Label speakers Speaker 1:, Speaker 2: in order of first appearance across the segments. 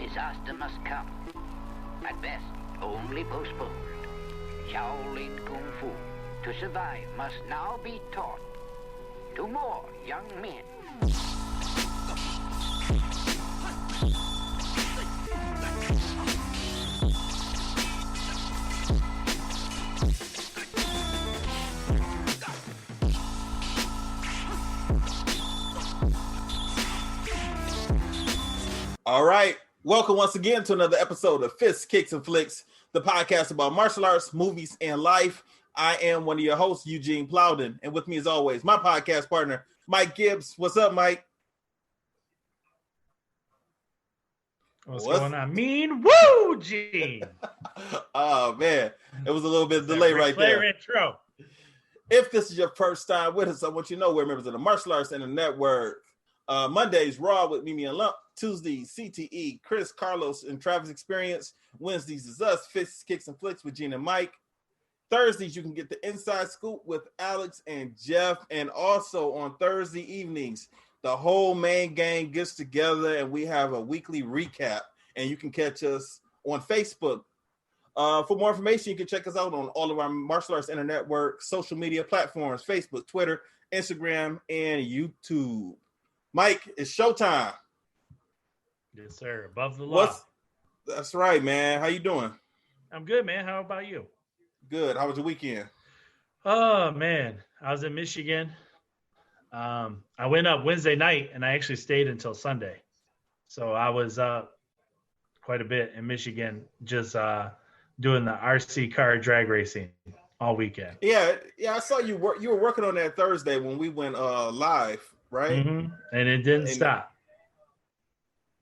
Speaker 1: disaster must come. At best, only postponed. Shaolin Kung Fu, to survive, must now be taught to more young men.
Speaker 2: All right. Welcome once again to another episode of Fists, Kicks, and Flicks, the podcast about martial arts, movies, and life. I am one of your hosts, Eugene Plowden, and with me as always, my podcast partner, Mike Gibbs. What's up, Mike?
Speaker 3: What's going on? Mean woo, Gene.
Speaker 2: Oh, man. It was a little bit of delay right there.
Speaker 3: Intro.
Speaker 2: If this is your first time with us, I want you to know we're members of the Martial Arts and the Network. Mondays, Raw with Mimi and Lump. Tuesdays, CTE, Chris, Carlos, and Travis Experience. Wednesdays is us, Fists, Kicks, and Flicks with Eugene and Mike. Thursdays, you can get the Inside Scoop with Alex and Jeff. And also on Thursday evenings, the whole main gang gets together and we have a weekly recap. And you can catch us on Facebook. For more information, you can check us out on all of our Martial Arts Network social media platforms, Facebook, Twitter, Instagram, and YouTube. Mike, it's showtime.
Speaker 3: Yes, sir. Above the law.
Speaker 2: That's right, man. How you doing?
Speaker 3: I'm good, man. How about you?
Speaker 2: Good. How was your weekend?
Speaker 3: Oh, man. I was in Michigan. I went up Wednesday night, and I actually stayed until Sunday. So I was up quite a bit in Michigan, just doing the RC car drag racing all weekend.
Speaker 2: Yeah. I saw you work. You were working on that Thursday when we went live, right?
Speaker 3: Mm-hmm. And it didn't stop.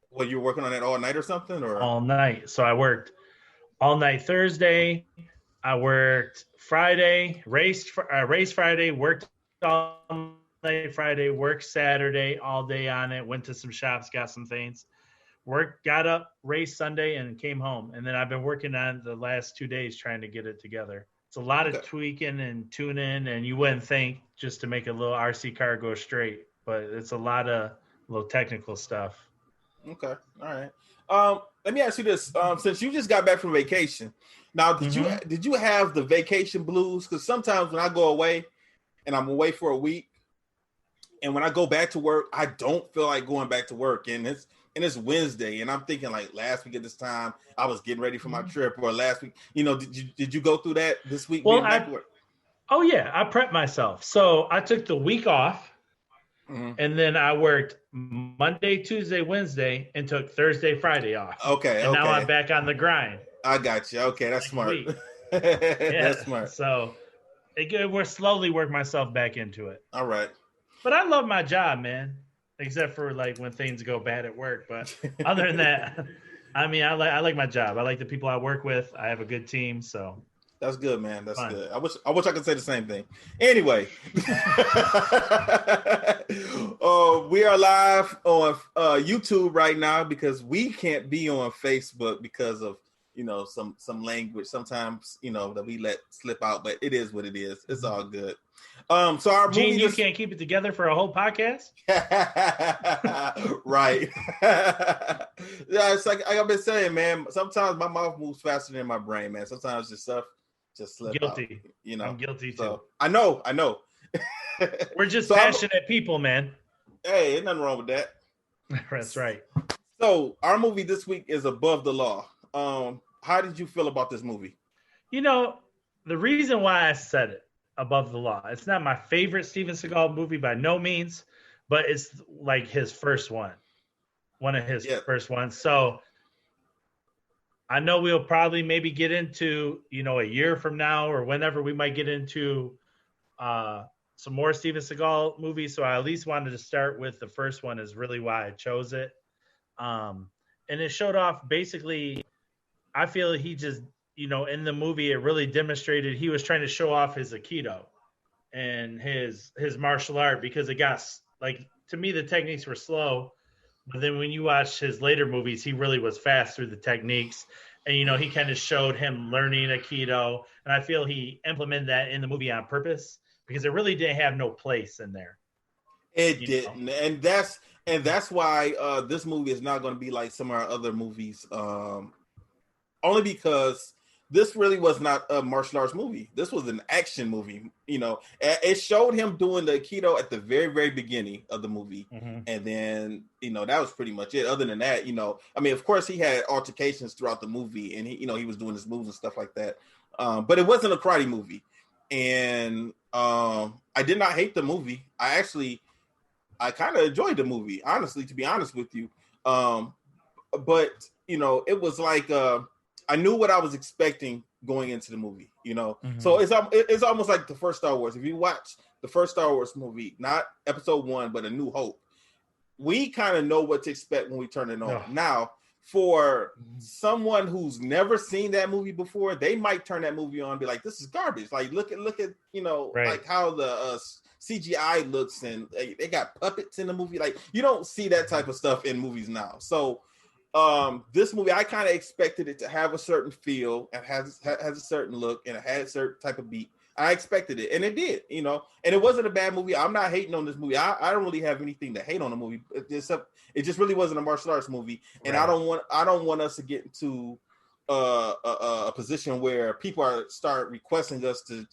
Speaker 2: Well, you were working on that all night or something, or
Speaker 3: all night. So I worked all night Thursday. I worked Friday, raced Friday, worked all night Friday, worked Saturday, all day on it. Went to some shops, got some things. Worked, got up, raced Sunday, and came home. And then I've been working on the last 2 days trying to get it together. It's a lot of tweaking and tuning, and you wouldn't think just to make a little RC car go straight, but it's a lot of little technical stuff.
Speaker 2: Okay. All right. Let me ask you this. Since you just got back from vacation, now did you have the vacation blues? Because sometimes when I go away and I'm away for a week, and when I go back to work, I don't feel like going back to work. And it's Wednesday, and I'm thinking like last week at this time I was getting ready for my trip, or last week. Did you go through that this week?
Speaker 3: Well, I prepped myself. So I took the week off. Mm-hmm. And then I worked Monday, Tuesday, Wednesday, and took Thursday, Friday off.
Speaker 2: Okay.
Speaker 3: And now I'm back on the grind.
Speaker 2: I got you. Okay, that's smart. That's smart.
Speaker 3: So we're slowly work myself back into it.
Speaker 2: All right.
Speaker 3: But I love my job, man. Except for like when things go bad at work. But other than that, I mean, I like my job. I like the people I work with. I have a good team, so.
Speaker 2: That's good, man. That's good. I wish I could say the same thing. Anyway, we are live on YouTube right now because we can't be on Facebook because of some language sometimes that we let slip out. But it is what it is. It's all good. So our
Speaker 3: Gene,
Speaker 2: movie
Speaker 3: you can't keep it together for a whole podcast,
Speaker 2: right? Yeah, it's like I've been saying, man. Sometimes my mouth moves faster than my brain, man. Sometimes just stuff. Just slip
Speaker 3: guilty.
Speaker 2: Out,
Speaker 3: I'm guilty too.
Speaker 2: So, I know.
Speaker 3: We're just passionate people, man.
Speaker 2: Hey, ain't nothing wrong with that.
Speaker 3: That's right.
Speaker 2: So our movie this week is Above the Law. How did you feel about this movie?
Speaker 3: The reason why I said it, Above the Law, it's not my favorite Steven Seagal movie by no means, but it's like his first one of his first ones. So I know we'll probably maybe get into, a year from now or whenever we might get into some more Steven Seagal movies. So I at least wanted to start with the first one is really why I chose it. And it showed off basically, I feel he just, in the movie, it really demonstrated he was trying to show off his Aikido and his martial art because it got, like, to me, the techniques were slow. But then when you watch his later movies, he really was fast through the techniques. And, he kind of showed him learning Aikido. And I feel he implemented that in the movie on purpose because it really didn't have no place in there.
Speaker 2: It didn't, and that's why this movie is not going to be like some of our other movies. Only because this really was not a martial arts movie. This was an action movie. It showed him doing the Aikido at the very, very beginning of the movie.
Speaker 3: Mm-hmm.
Speaker 2: And then, that was pretty much it. Other than that, of course he had altercations throughout the movie and he was doing his moves and stuff like that. But it wasn't a karate movie. And I did not hate the movie. I kind of enjoyed the movie, honestly, to be honest with you. But, it was like, I knew what I was expecting going into the movie, Mm-hmm. So it's almost like the first Star Wars. If you watch the first Star Wars movie, not Episode 1, but A New Hope, we kind of know what to expect when we turn it on. Oh. Now, for someone who's never seen that movie before, they might turn that movie on and be like, "This is garbage." Like, look at right. Like how the CGI looks, and they got puppets in the movie. Like, you don't see that type of stuff in movies now. So. This movie, I kind of expected it to have a certain feel and has a certain look and it had a certain type of beat. I expected it, and it did, and it wasn't a bad movie. I'm not hating on this movie. I don't really have anything to hate on the movie. It just really wasn't a martial arts movie, and right. I don't want us to get into a position where people start requesting us to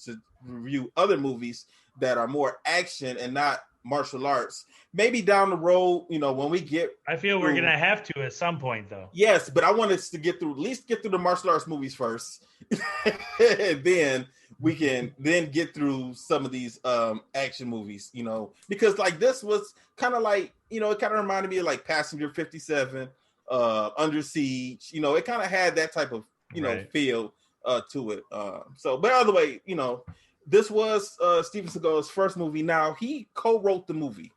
Speaker 2: review other movies that are more action and not martial arts. Maybe down the road, when we get
Speaker 3: I feel we're gonna have to at some point though.
Speaker 2: Yes, but I want us to get through the martial arts movies first. And then we can get through some of these action movies, because like this was kind of like, it kind of reminded me of like Passenger 57, Under Siege, it kind of had that type of right. feel to it. So but either way, this was Steven Seagal's first movie. Now, he co-wrote the movie.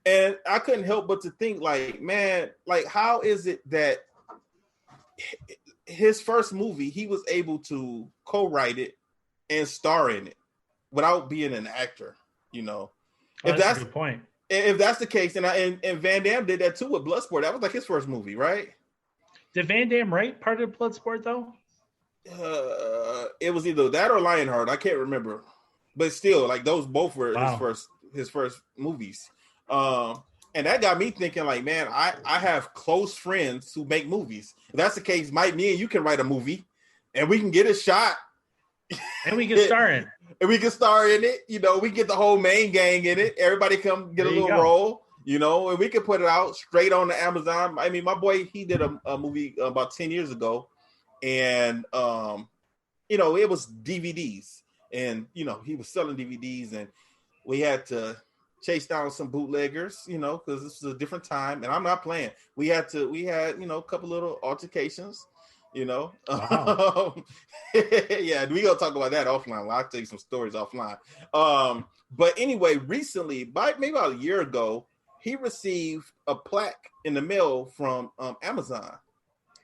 Speaker 2: And I couldn't help but to think, like, man, like, how is it that his first movie, he was able to co-write it and star in it without being an actor,
Speaker 3: Oh, that's a good point.
Speaker 2: If that's the case, and Van Damme did that too with Bloodsport. That was like his first movie, right?
Speaker 3: Did Van Damme write part of Bloodsport, though?
Speaker 2: It was either that or Lionheart. I can't remember, but still, like those both were his first movies. And that got me thinking, like, man, I have close friends who make movies. If that's the case, Mike, me and you can write a movie, and we can get a shot,
Speaker 3: and we can star in it.
Speaker 2: And we can star in it. We get the whole main gang in it. Everybody come get a little role. And we can put it out straight on the Amazon. I mean, my boy, he did a movie about 10 years ago. And, it was DVDs and, he was selling DVDs and we had to chase down some bootleggers, because this was a different time and I'm not playing. We had, a couple little altercations, Wow. Yeah, we gonna talk about that offline. Well, I'll tell you some stories offline. But anyway, recently, maybe about a year ago, he received a plaque in the mail from Amazon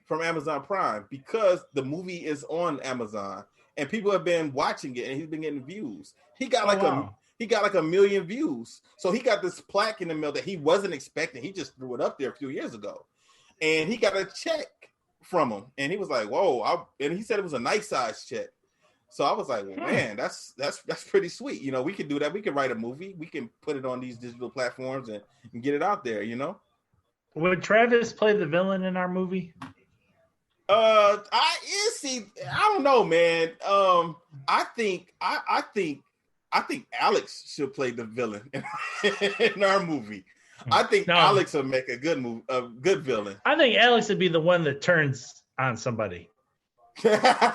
Speaker 2: Prime, because the movie is on Amazon and people have been watching it and he's been getting views. He got like a million views. So he got this plaque in the mail that he wasn't expecting. He just threw it up there a few years ago. And he got a check from him. And he was like, whoa. And he said it was a nice size check. So I was like, well, man, that's pretty sweet. We can do that. We can write a movie. We can put it on these digital platforms and get it out there,
Speaker 3: Would Travis play the villain in our movie?
Speaker 2: I don't know, man. I think Alex should play the villain in our movie. I think Alex will make a good villain.
Speaker 3: I think Alex would be the one that turns on somebody.
Speaker 2: A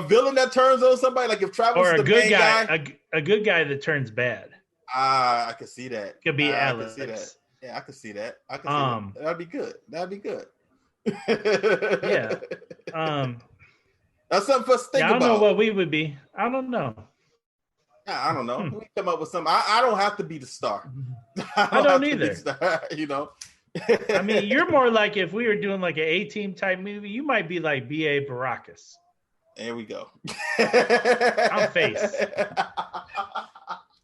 Speaker 2: villain that turns on somebody, like if Travis is the good guy,
Speaker 3: a good guy that turns bad.
Speaker 2: I could see that.
Speaker 3: Could be Alex.
Speaker 2: I could see that. Yeah, I could see that. That. That'd be good.
Speaker 3: Yeah.
Speaker 2: That's something for us to think about.
Speaker 3: I don't know what we would be. I don't know.
Speaker 2: I don't know. We come up with something. I don't have to be the star.
Speaker 3: I don't either.
Speaker 2: I
Speaker 3: mean, you're more like, if we were doing like an A-Team type movie, you might be like B.A. Baracus.
Speaker 2: There we go.
Speaker 3: I'm Face.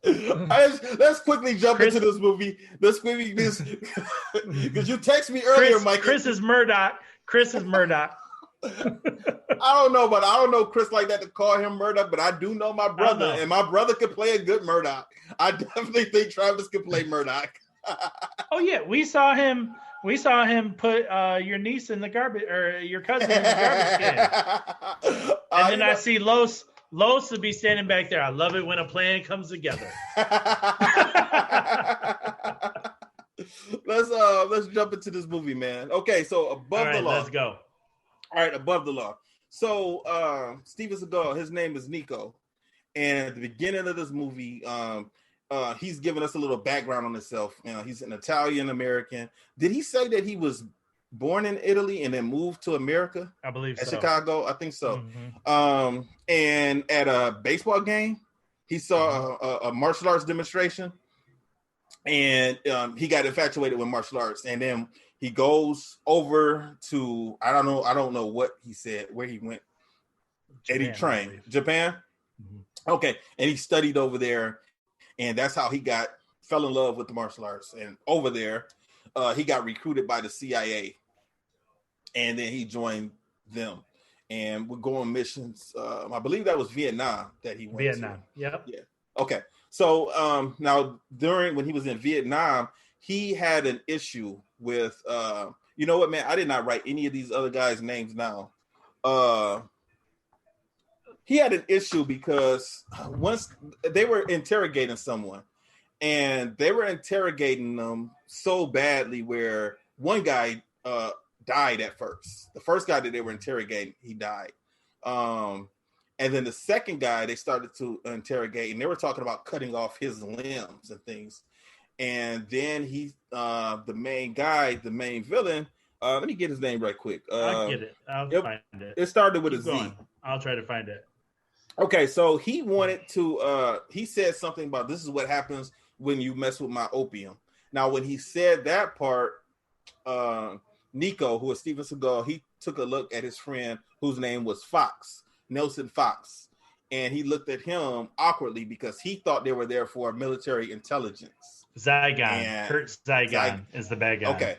Speaker 2: Let's quickly jump into this movie. Let's quickly because you texted me earlier, Mike.
Speaker 3: Chris is Murdoch.
Speaker 2: I don't know, but I don't know Chris like that to call him Murdoch, but I do know my brother, and my brother could play a good Murdoch. I definitely think Travis could play Murdoch.
Speaker 3: Oh yeah, we saw him put your niece in the garbage, or your cousin in the garbage can. And then I see Los would be standing back there. I love it when a plan comes together.
Speaker 2: Let's jump into this movie, man. Okay, so Above the Law.
Speaker 3: Let's go.
Speaker 2: All right, Above the Law. So Steven Seagal, his name is Nico, and at the beginning of this movie, he's giving us a little background on himself. He's an Italian American. Did he say that he was born in Italy and then moved to America?
Speaker 3: I believe
Speaker 2: so.
Speaker 3: Chicago,
Speaker 2: I think so. Mm-hmm. And at a baseball game, he saw a martial arts demonstration, and he got infatuated with martial arts, and then he goes over to I don't know what he said, where he went. Japan, and he trained Japan. Mm-hmm. Okay, and he studied over there, and that's how he fell in love with the martial arts. And over there, he got recruited by the CIA, and then he joined them, and would go on missions. I believe that was Vietnam that he went to.
Speaker 3: Yep.
Speaker 2: Yeah. Okay. So now when he was in Vietnam, he had an issue with you know what, man? I did not write any of these other guys' names now. He had an issue because once they were interrogating someone, and they were interrogating them so badly where one guy died at first. The first guy that they were interrogating, he died. And then the second guy they started to interrogate, and they were talking about cutting off his limbs and things. And then the main guy, the main villain, let me get his name right quick.
Speaker 3: I'll get it. I'll find it.
Speaker 2: It started with a Z.
Speaker 3: I'll try to find it.
Speaker 2: Okay, so he wanted to, he said something about this is what happens when you mess with my opium. Now, when he said that part, Nico, who was Steven Seagal, he took a look at his friend whose name was Nelson Fox. And he looked at him awkwardly because he thought they were there for military intelligence.
Speaker 3: Zygon. Kurt Zygon is the bad guy.
Speaker 2: Okay.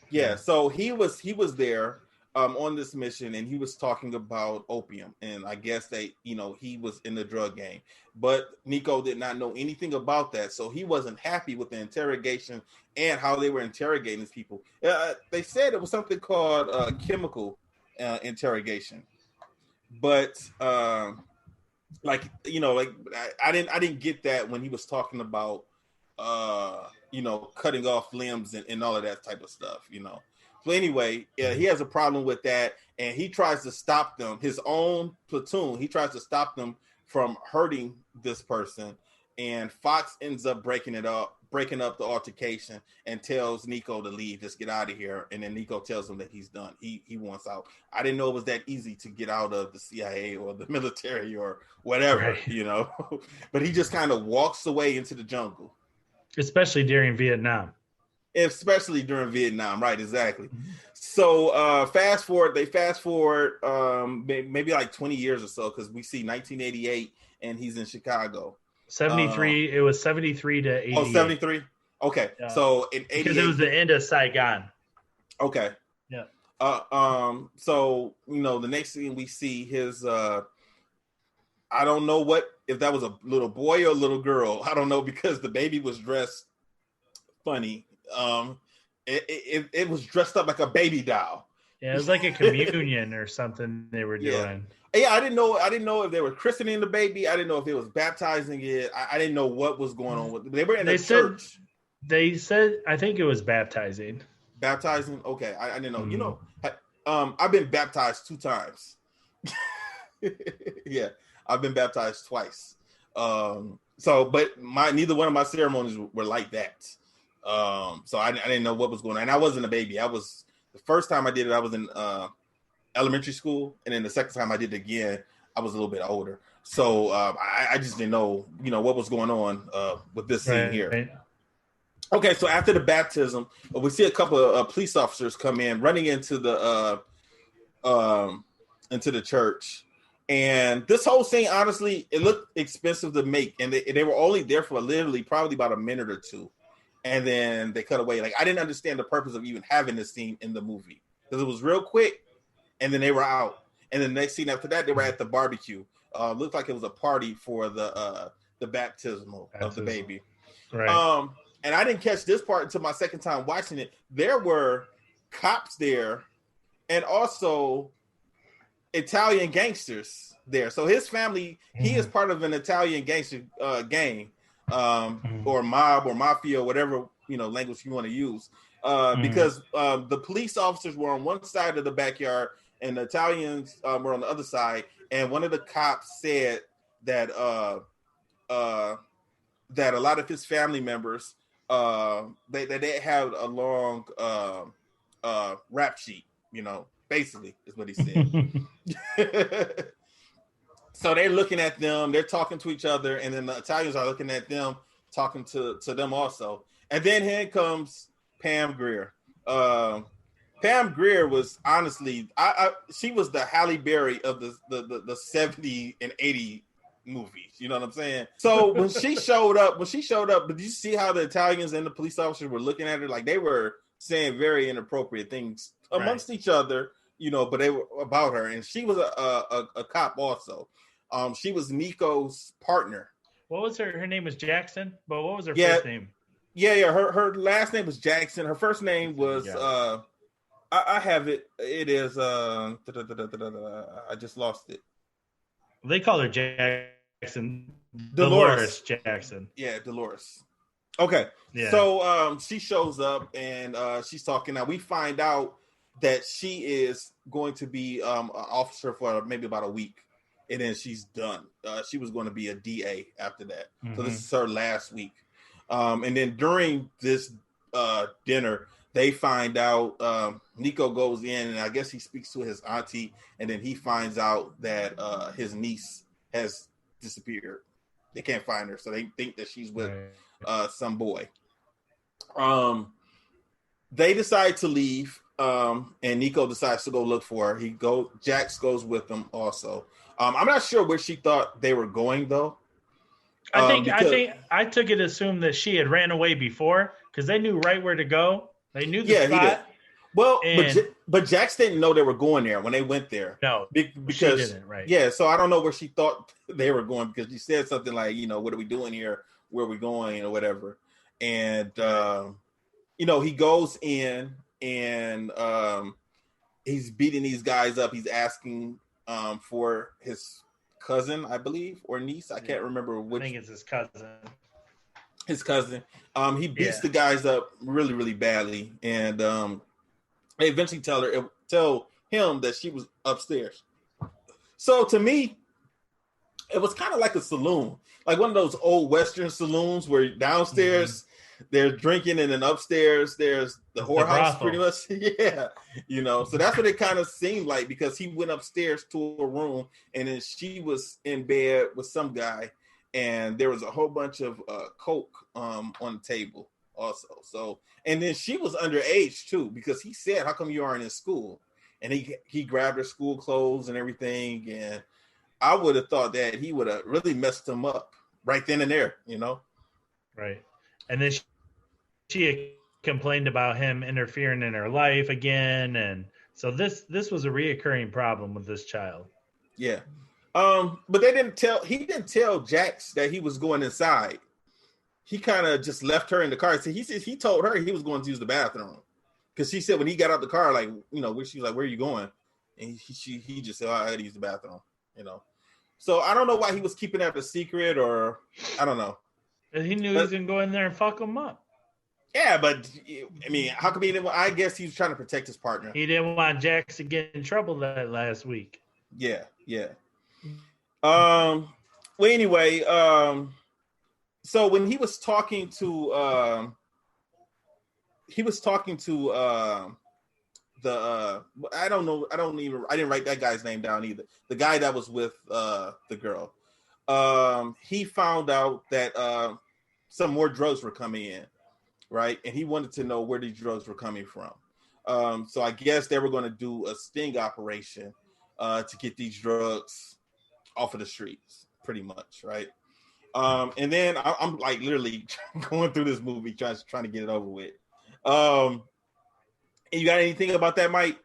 Speaker 2: Yeah, so he was there on this mission, and he was talking about opium, and I guess he was in the drug game, but Nico did not know anything about that, so he wasn't happy with the interrogation and how they were interrogating these people. They said it was something called chemical interrogation, but I didn't get that when he was talking about cutting off limbs and all of that type of stuff, So anyway, he has a problem with that, and he tries to stop them. His own platoon, he tries to stop them from hurting this person, and Fox ends up breaking up the altercation and tells Nico to leave, just get out of here. And then Nico tells him that he's done. He wants out. I didn't know it was that easy to get out of the CIA or the military or whatever, right. But he just kind of walks away into the jungle.
Speaker 3: Especially during Vietnam.
Speaker 2: Right, exactly. Mm-hmm. So fast forward maybe like 20 years or so, because we see 1988 and he's in Chicago.
Speaker 3: 73, it was 73 to 88.
Speaker 2: Oh, 73? Okay. So in 88.
Speaker 3: Because it was the end of Saigon.
Speaker 2: Okay.
Speaker 3: Yeah.
Speaker 2: So, the next thing we see his, I don't know if that was a little boy or a little girl. I don't know, because the baby was dressed funny. It was dressed up like a baby doll.
Speaker 3: Yeah, it was like a communion or something they were doing.
Speaker 2: Yeah, I didn't know if they were christening the baby. I didn't know if it was baptizing it. I didn't know what was going on with it. They were in a church.
Speaker 3: They said, I think it was baptizing.
Speaker 2: Baptizing? Okay, I didn't know. Mm-hmm. I've been baptized 2 times. Yeah, I've been baptized twice. But neither one of my ceremonies were like that. So I didn't know what was going on. And I wasn't a baby. The first time I did it, I was in elementary school, and then the second time I did it again, I was a little bit older. So I just didn't know, what was going on with this scene here. Right. Okay, so after the baptism, we see a couple of police officers come in, running into the church. And this whole scene, honestly, it looked expensive to make, and they were only there for literally probably about a minute or two. And then they cut away. Like, I didn't understand the purpose of even having this scene in the movie, because it was real quick, and then they were out. And the next scene after that, they were at the barbecue. Looked like it was a party for the baptismal of the baby.
Speaker 3: Right.
Speaker 2: And I didn't catch this part until my second time watching it. There were cops there, and also Italian gangsters there. So his family, he is part of an Italian gangster gang, or mob or mafia, whatever language you want to use. Because the police officers were on one side of the backyard and the Italians were on the other side. And one of the cops said that that a lot of his family members they had a long rap sheet, basically is what he said. So they're looking at them, they're talking to each other, and then the Italians are looking at them, talking to them also. And then here comes Pam Grier. Pam Grier was honestly, she was the Halle Berry of the 70 and 80 movies. You know what I'm saying? So when she showed up, did you see how the Italians and the police officers were looking at her? Like they were saying very inappropriate things amongst each other, but they were about her. And she was a cop also. She was Nico's partner.
Speaker 3: What was her name was Jackson, but what was her first name?
Speaker 2: Yeah. Her last name was Jackson. Her first name was I have it. It is I just lost it.
Speaker 3: They call her Jackson.
Speaker 2: Dolores
Speaker 3: Jackson.
Speaker 2: Yeah, Dolores. Okay. Yeah. So she shows up and she's talking. Now we find out that she is going to be an officer for maybe about a week. And then she's done. She was going to be a DA after that. So this is her last week. And then during this dinner, they find out Nico goes in, and I guess he speaks to his auntie, and then he finds out that his niece has disappeared. They can't find her, so they think that she's with some boy. They decide to leave, and Nico decides to go look for her. Jax goes with them also. I'm not sure where she thought they were going though.
Speaker 3: I took it assumed that she had ran away before because they knew right where to go. They knew the spot. He did.
Speaker 2: Well, but Jax didn't know they were going there when they went there.
Speaker 3: No,
Speaker 2: because
Speaker 3: she didn't. Right?
Speaker 2: Yeah, so I don't know where she thought they were going because she said something like, "What are we doing here? Where are we going?" or whatever. And he goes in and he's beating these guys up. He's asking for his cousin, I believe, or niece. I can't remember which.
Speaker 3: I think it's his cousin.
Speaker 2: His cousin. He beats the guys up really, really badly, and they eventually tell him that she was upstairs. So to me, it was kind of like a saloon, like one of those old Western saloons where downstairs they're drinking, and then upstairs there's the whorehouse, pretty much. Yeah, So that's what it kind of seemed like because he went upstairs to a room, and then she was in bed with some guy. And there was a whole bunch of coke on the table also. So, and then she was underage too, because he said, "How come you aren't in school?" And he grabbed her school clothes and everything. And I would have thought that he would have really messed him up right then and there,
Speaker 3: Right. And then she complained about him interfering in her life again. And so this was a reoccurring problem with this child.
Speaker 2: Yeah. But he didn't tell Jax that he was going inside. He kind of just left her in the car. So he told her he was going to use the bathroom. Because she said when he got out the car, like, where she was like, "Where are you going?" And he just said, "Oh, I had to use the bathroom," So I don't know why he was keeping that a secret, or I don't know.
Speaker 3: And he knew he was going to go in there and fuck him up.
Speaker 2: Yeah, but I mean, how come he didn't? I guess he was trying to protect his partner.
Speaker 3: He didn't want Jax to get in trouble that last week.
Speaker 2: Yeah. Well, anyway, so when he was talking to I didn't write that guy's name down either. The guy that was with the girl. He found out that some more drugs were coming in, right? And he wanted to know where these drugs were coming from. So I guess they were going to do a sting operation to get these drugs off of the streets, pretty much, right? And then I'm like literally going through this movie trying to get it over with. And you got anything about that, Mike?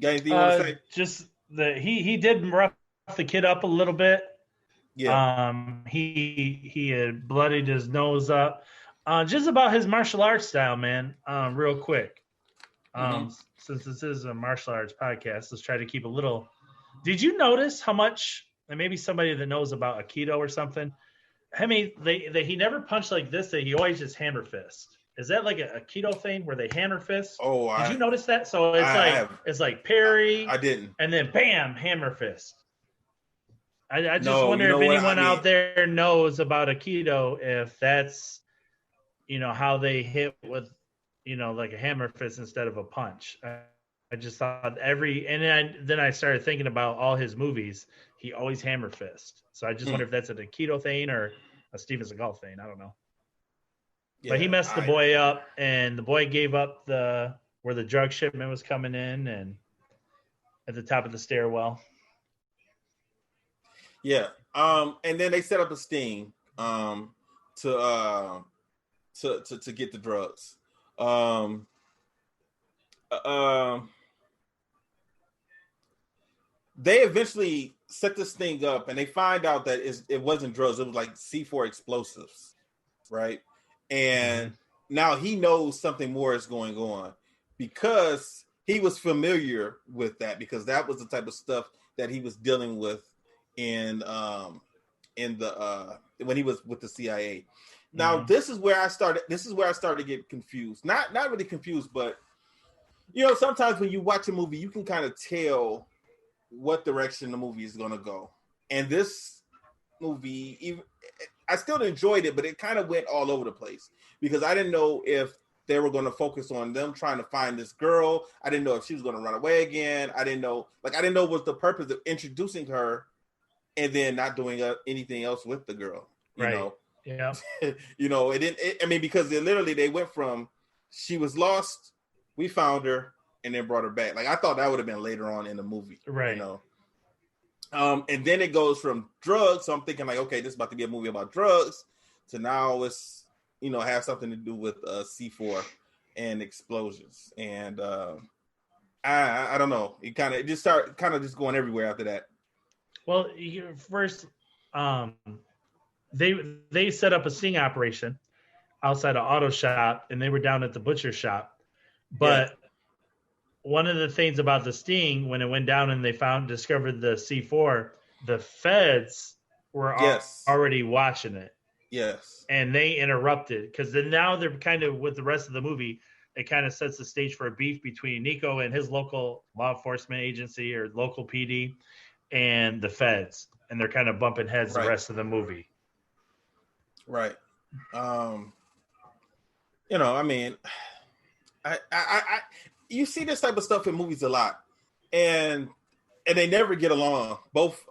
Speaker 2: Got anything you want to say?
Speaker 3: Just he did rough the kid up a little bit.
Speaker 2: Yeah.
Speaker 3: He had bloodied his nose up. Just about his martial arts style, man. Real quick. Since this is a martial arts podcast, let's try to keep a little. Did you notice how much? And maybe somebody that knows about Aikido or something. I mean, he never punched like this. That he always just hammer fist. Is that like a Aikido thing where they hammer fist?
Speaker 2: Oh,
Speaker 3: did you notice that? So it's like parry.
Speaker 2: I didn't.
Speaker 3: And then bam, hammer fist. I just
Speaker 2: No,
Speaker 3: wonder
Speaker 2: you know
Speaker 3: if
Speaker 2: what?
Speaker 3: anyone
Speaker 2: I mean,
Speaker 3: out there knows about Aikido, if that's, how they hit with, like a hammer fist instead of a punch. I just thought then I started thinking about all his movies. He always hammer fist. So I just wonder if that's an Aikido thing or a Steven Seagal thing. I don't know. Yeah, but he messed the boy up, and the boy gave up where the drug shipment was coming in and at the top of the stairwell.
Speaker 2: Yeah. And then they set up a sting to get the drugs. They eventually set this thing up, and they find out that it wasn't drugs. It was like C4 explosives, right? And now he knows something more is going on because he was familiar with that, because that was the type of stuff that he was dealing with in the when he was with the CIA. Now this is where I started to get confused. Not really confused, but sometimes when you watch a movie, you can kind of tell what direction the movie is going to go. And this movie, I still enjoyed it, but it kind of went all over the place because I didn't know if they were going to focus on them trying to find this girl. I didn't know if she was going to run away again. I didn't know what the purpose of introducing her and then not doing anything else with the girl. You know?
Speaker 3: Yeah.
Speaker 2: It didn't. Because they went from she was lost, we found her, and then brought her back. Like, I thought that would have been later on in the movie.
Speaker 3: Right.
Speaker 2: And then it goes from drugs. So I'm thinking like, okay, this is about to be a movie about drugs, to now it's, have something to do with C4 and explosions. And I don't know. It just started just going everywhere after that.
Speaker 3: Well, first, they set up a sting operation outside an auto shop, and they were down at the butcher shop. But one of the things about the sting, when it went down and they discovered the C4, the feds were already watching it.
Speaker 2: Yes.
Speaker 3: And they interrupted, because then now they're kind of, with the rest of the movie, it kind of sets the stage for a beef between Nico and his local law enforcement agency or local PD and the feds. And they're kind of bumping heads the rest of the movie.
Speaker 2: Right. I you see this type of stuff in movies a lot, and they never get along. Both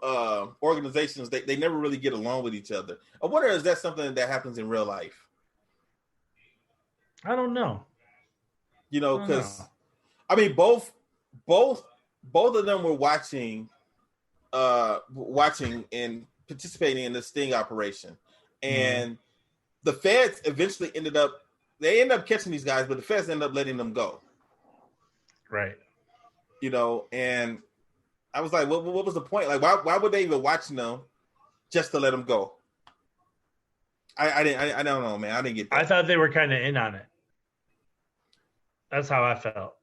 Speaker 2: organizations, they never really get along with each other. I wonder, is that something that happens in real life?
Speaker 3: I don't know.
Speaker 2: Because both of them were watching and participating in this sting operation, and the feds eventually ended up catching these guys, but the feds ended up letting them go.
Speaker 3: Right.
Speaker 2: And I was like, what was the point? Like, why would they even watch them just to let them go? I don't know, man. I didn't get that.
Speaker 3: I thought they were kind of in on it. That's how I felt.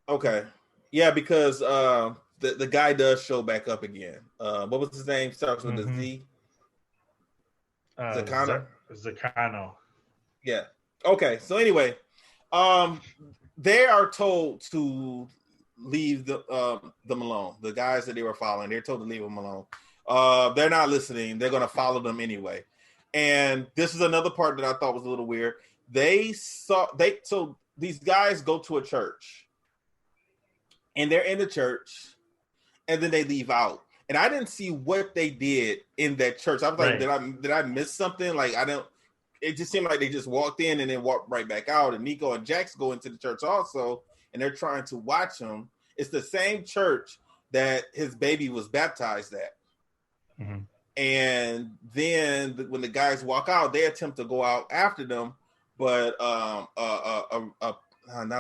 Speaker 2: Okay. Yeah, because the guy does show back up again. What was his name? Starts with a Z.
Speaker 3: Zakano.
Speaker 2: Yeah. Okay. So anyway, they are told to leave them alone. The guys that they were following, they're told to leave them alone. They're not listening. They're going to follow them anyway. And this is another part that I thought was a little weird. So these guys go to a church, and they're in the church, and then they leave out. And I didn't see what they did in that church. I was like, did I miss something? Like, it just seemed like they just walked in and then walked right back out. And Nico and Jax go into the church also, and they're trying to watch him. It's the same church that his baby was baptized at. Mm-hmm. And then when the guys walk out, they attempt to go out after them, but not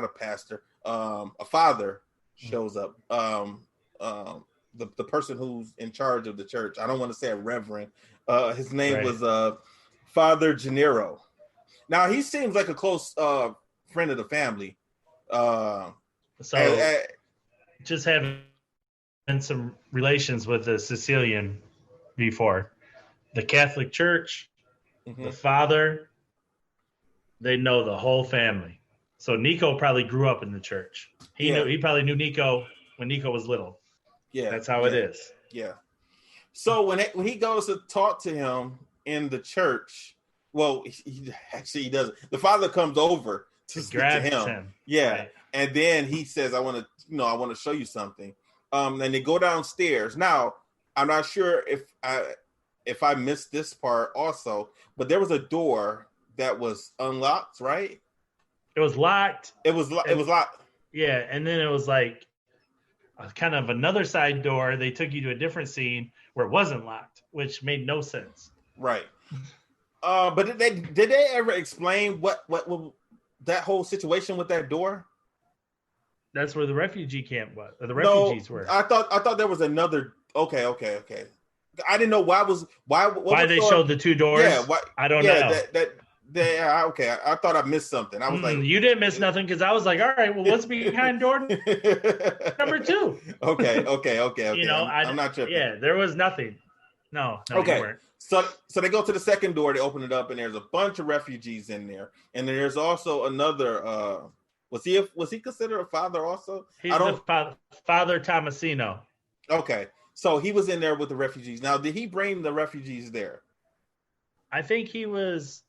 Speaker 2: a pastor, a father shows up. The person who's in charge of the church. I don't want to say a reverend. His name was Father Gennaro. Now he seems like a close friend of the family.
Speaker 3: Just having some relations with the Sicilian before the Catholic Church, the father, they know the whole family. So Nico probably grew up in the church. He probably knew Nico when Nico was little. Yeah, that's how it is.
Speaker 2: Yeah. So when he goes to talk to him in the church, well, he doesn't. The father comes over to speak to him. Yeah, right. And then he says, "I want to show you something." And they go downstairs. Now, I'm not sure if I missed this part also, but there was a door that was unlocked, right?
Speaker 3: It was locked.
Speaker 2: It was locked.
Speaker 3: Yeah, and then it was like kind of another side door. They took you to a different scene where it wasn't locked, which made no sense.
Speaker 2: Right. But did they ever explain what that whole situation with that door?
Speaker 3: That's where the refugee camp was. Or the refugees were.
Speaker 2: I thought there was another. Okay. I didn't know why they
Speaker 3: showed the two doors.
Speaker 2: Yeah.
Speaker 3: I don't know.
Speaker 2: Okay. I thought I missed something. I was like,
Speaker 3: you didn't miss nothing because I was like, all right, well, what's behind door number 2?
Speaker 2: Okay.
Speaker 3: I'm
Speaker 2: not tripping.
Speaker 3: Yeah, there was nothing. No.
Speaker 2: Okay. So they go to the second door. They open it up, and there's a bunch of refugees in there. And there's also another. Was he considered a father also?
Speaker 3: He's the Father Tomasino.
Speaker 2: Okay, so he was in there with the refugees. Now, did he bring the refugees there?
Speaker 3: I think he was.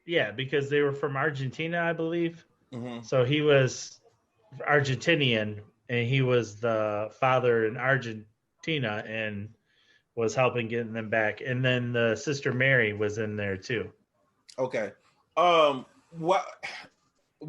Speaker 3: Yeah, because they were from Argentina, I believe.
Speaker 2: Mm-hmm.
Speaker 3: So he was Argentinian, and he was the father in Argentina, and was helping getting them back. And then the Sister Mary was in there too.
Speaker 2: Okay.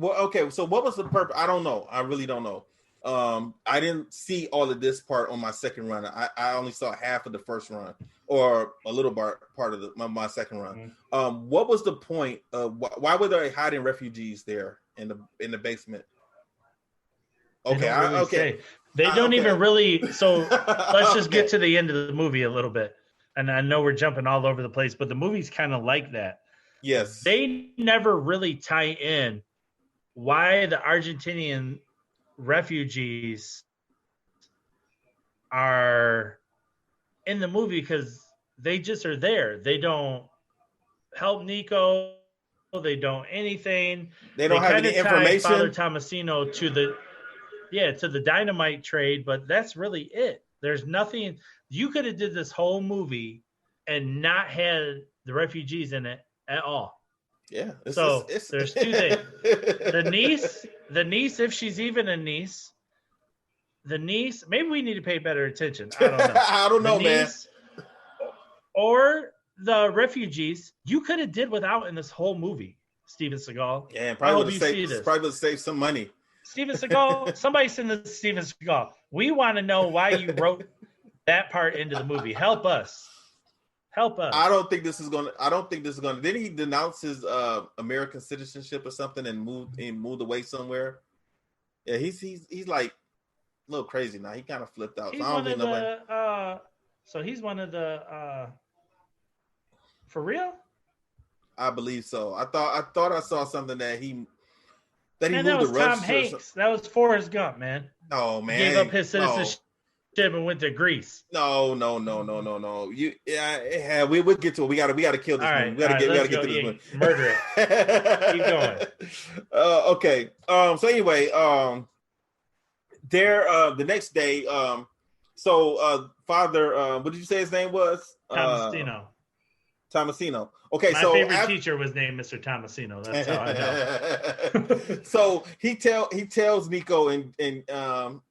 Speaker 2: Okay. So what was the purpose? I don't know. I really don't know. I didn't see all of this part on my second run. I only saw half of the first run, or a little part of my second run. Mm-hmm. What was the point of why were they hiding refugees there in the basement? Okay.
Speaker 3: They don't even really. So let's just get to the end of the movie a little bit. And I know we're jumping all over the place, but the movie's kind of like that.
Speaker 2: Yes.
Speaker 3: They never really tie in why the Argentinian refugees are in the movie, because they just are there. They don't help Nico. They don't anything.
Speaker 2: They don't have any information.
Speaker 3: Father Tomasino to the dynamite trade, but that's really it. There's nothing. You could have did this whole movie and not had the refugees in it at all.
Speaker 2: Yeah.
Speaker 3: There's two things. The niece, if she's even a niece, maybe we need to pay better attention. I don't know.
Speaker 2: I don't know, man.
Speaker 3: Or the refugees, you could have did without in this whole movie, Steven Seagal.
Speaker 2: Yeah, probably would save some money.
Speaker 3: Steven Seagal, somebody send this to Steven Seagal. We want to know why you wrote that part into the movie. Help us.
Speaker 2: I don't think this is gonna. Didn't he denounce his American citizenship or something and moved away somewhere? Yeah, he's like a little crazy now. He kind of flipped out.
Speaker 3: So he's one of the. For real?
Speaker 2: I believe so. I thought I saw something that he moved
Speaker 3: that was Tom Hanks. That was Forrest Gump, man.
Speaker 2: Oh man,
Speaker 3: gave up his citizenship and went to Greece.
Speaker 2: No. We would get to it. We gotta kill this one. We gotta get to this one.
Speaker 3: Murder it. Keep going.
Speaker 2: Okay. So anyway, the next day, Father, what did you say his name was? Tomasino. Okay,
Speaker 3: my favorite teacher was named Mr. Tomasino. That's how I know.
Speaker 2: So he tells Nico and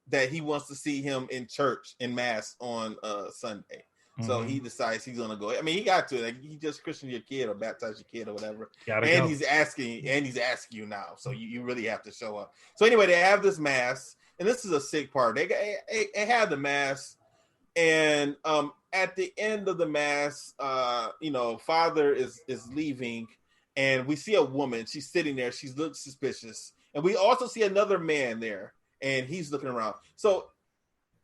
Speaker 2: that he wants to see him in church in mass on Sunday. Mm-hmm. So he decides he's gonna go. I mean, he got to. Like, he just christened your kid or baptized your kid or whatever. He's asking you now. So you really have to show up. So anyway, they have this mass, and this is a sick part. They have the mass, and at the end of the mass, Father is leaving, and we see a woman. She's sitting there. She looks suspicious, and we also see another man there. and he's looking around. So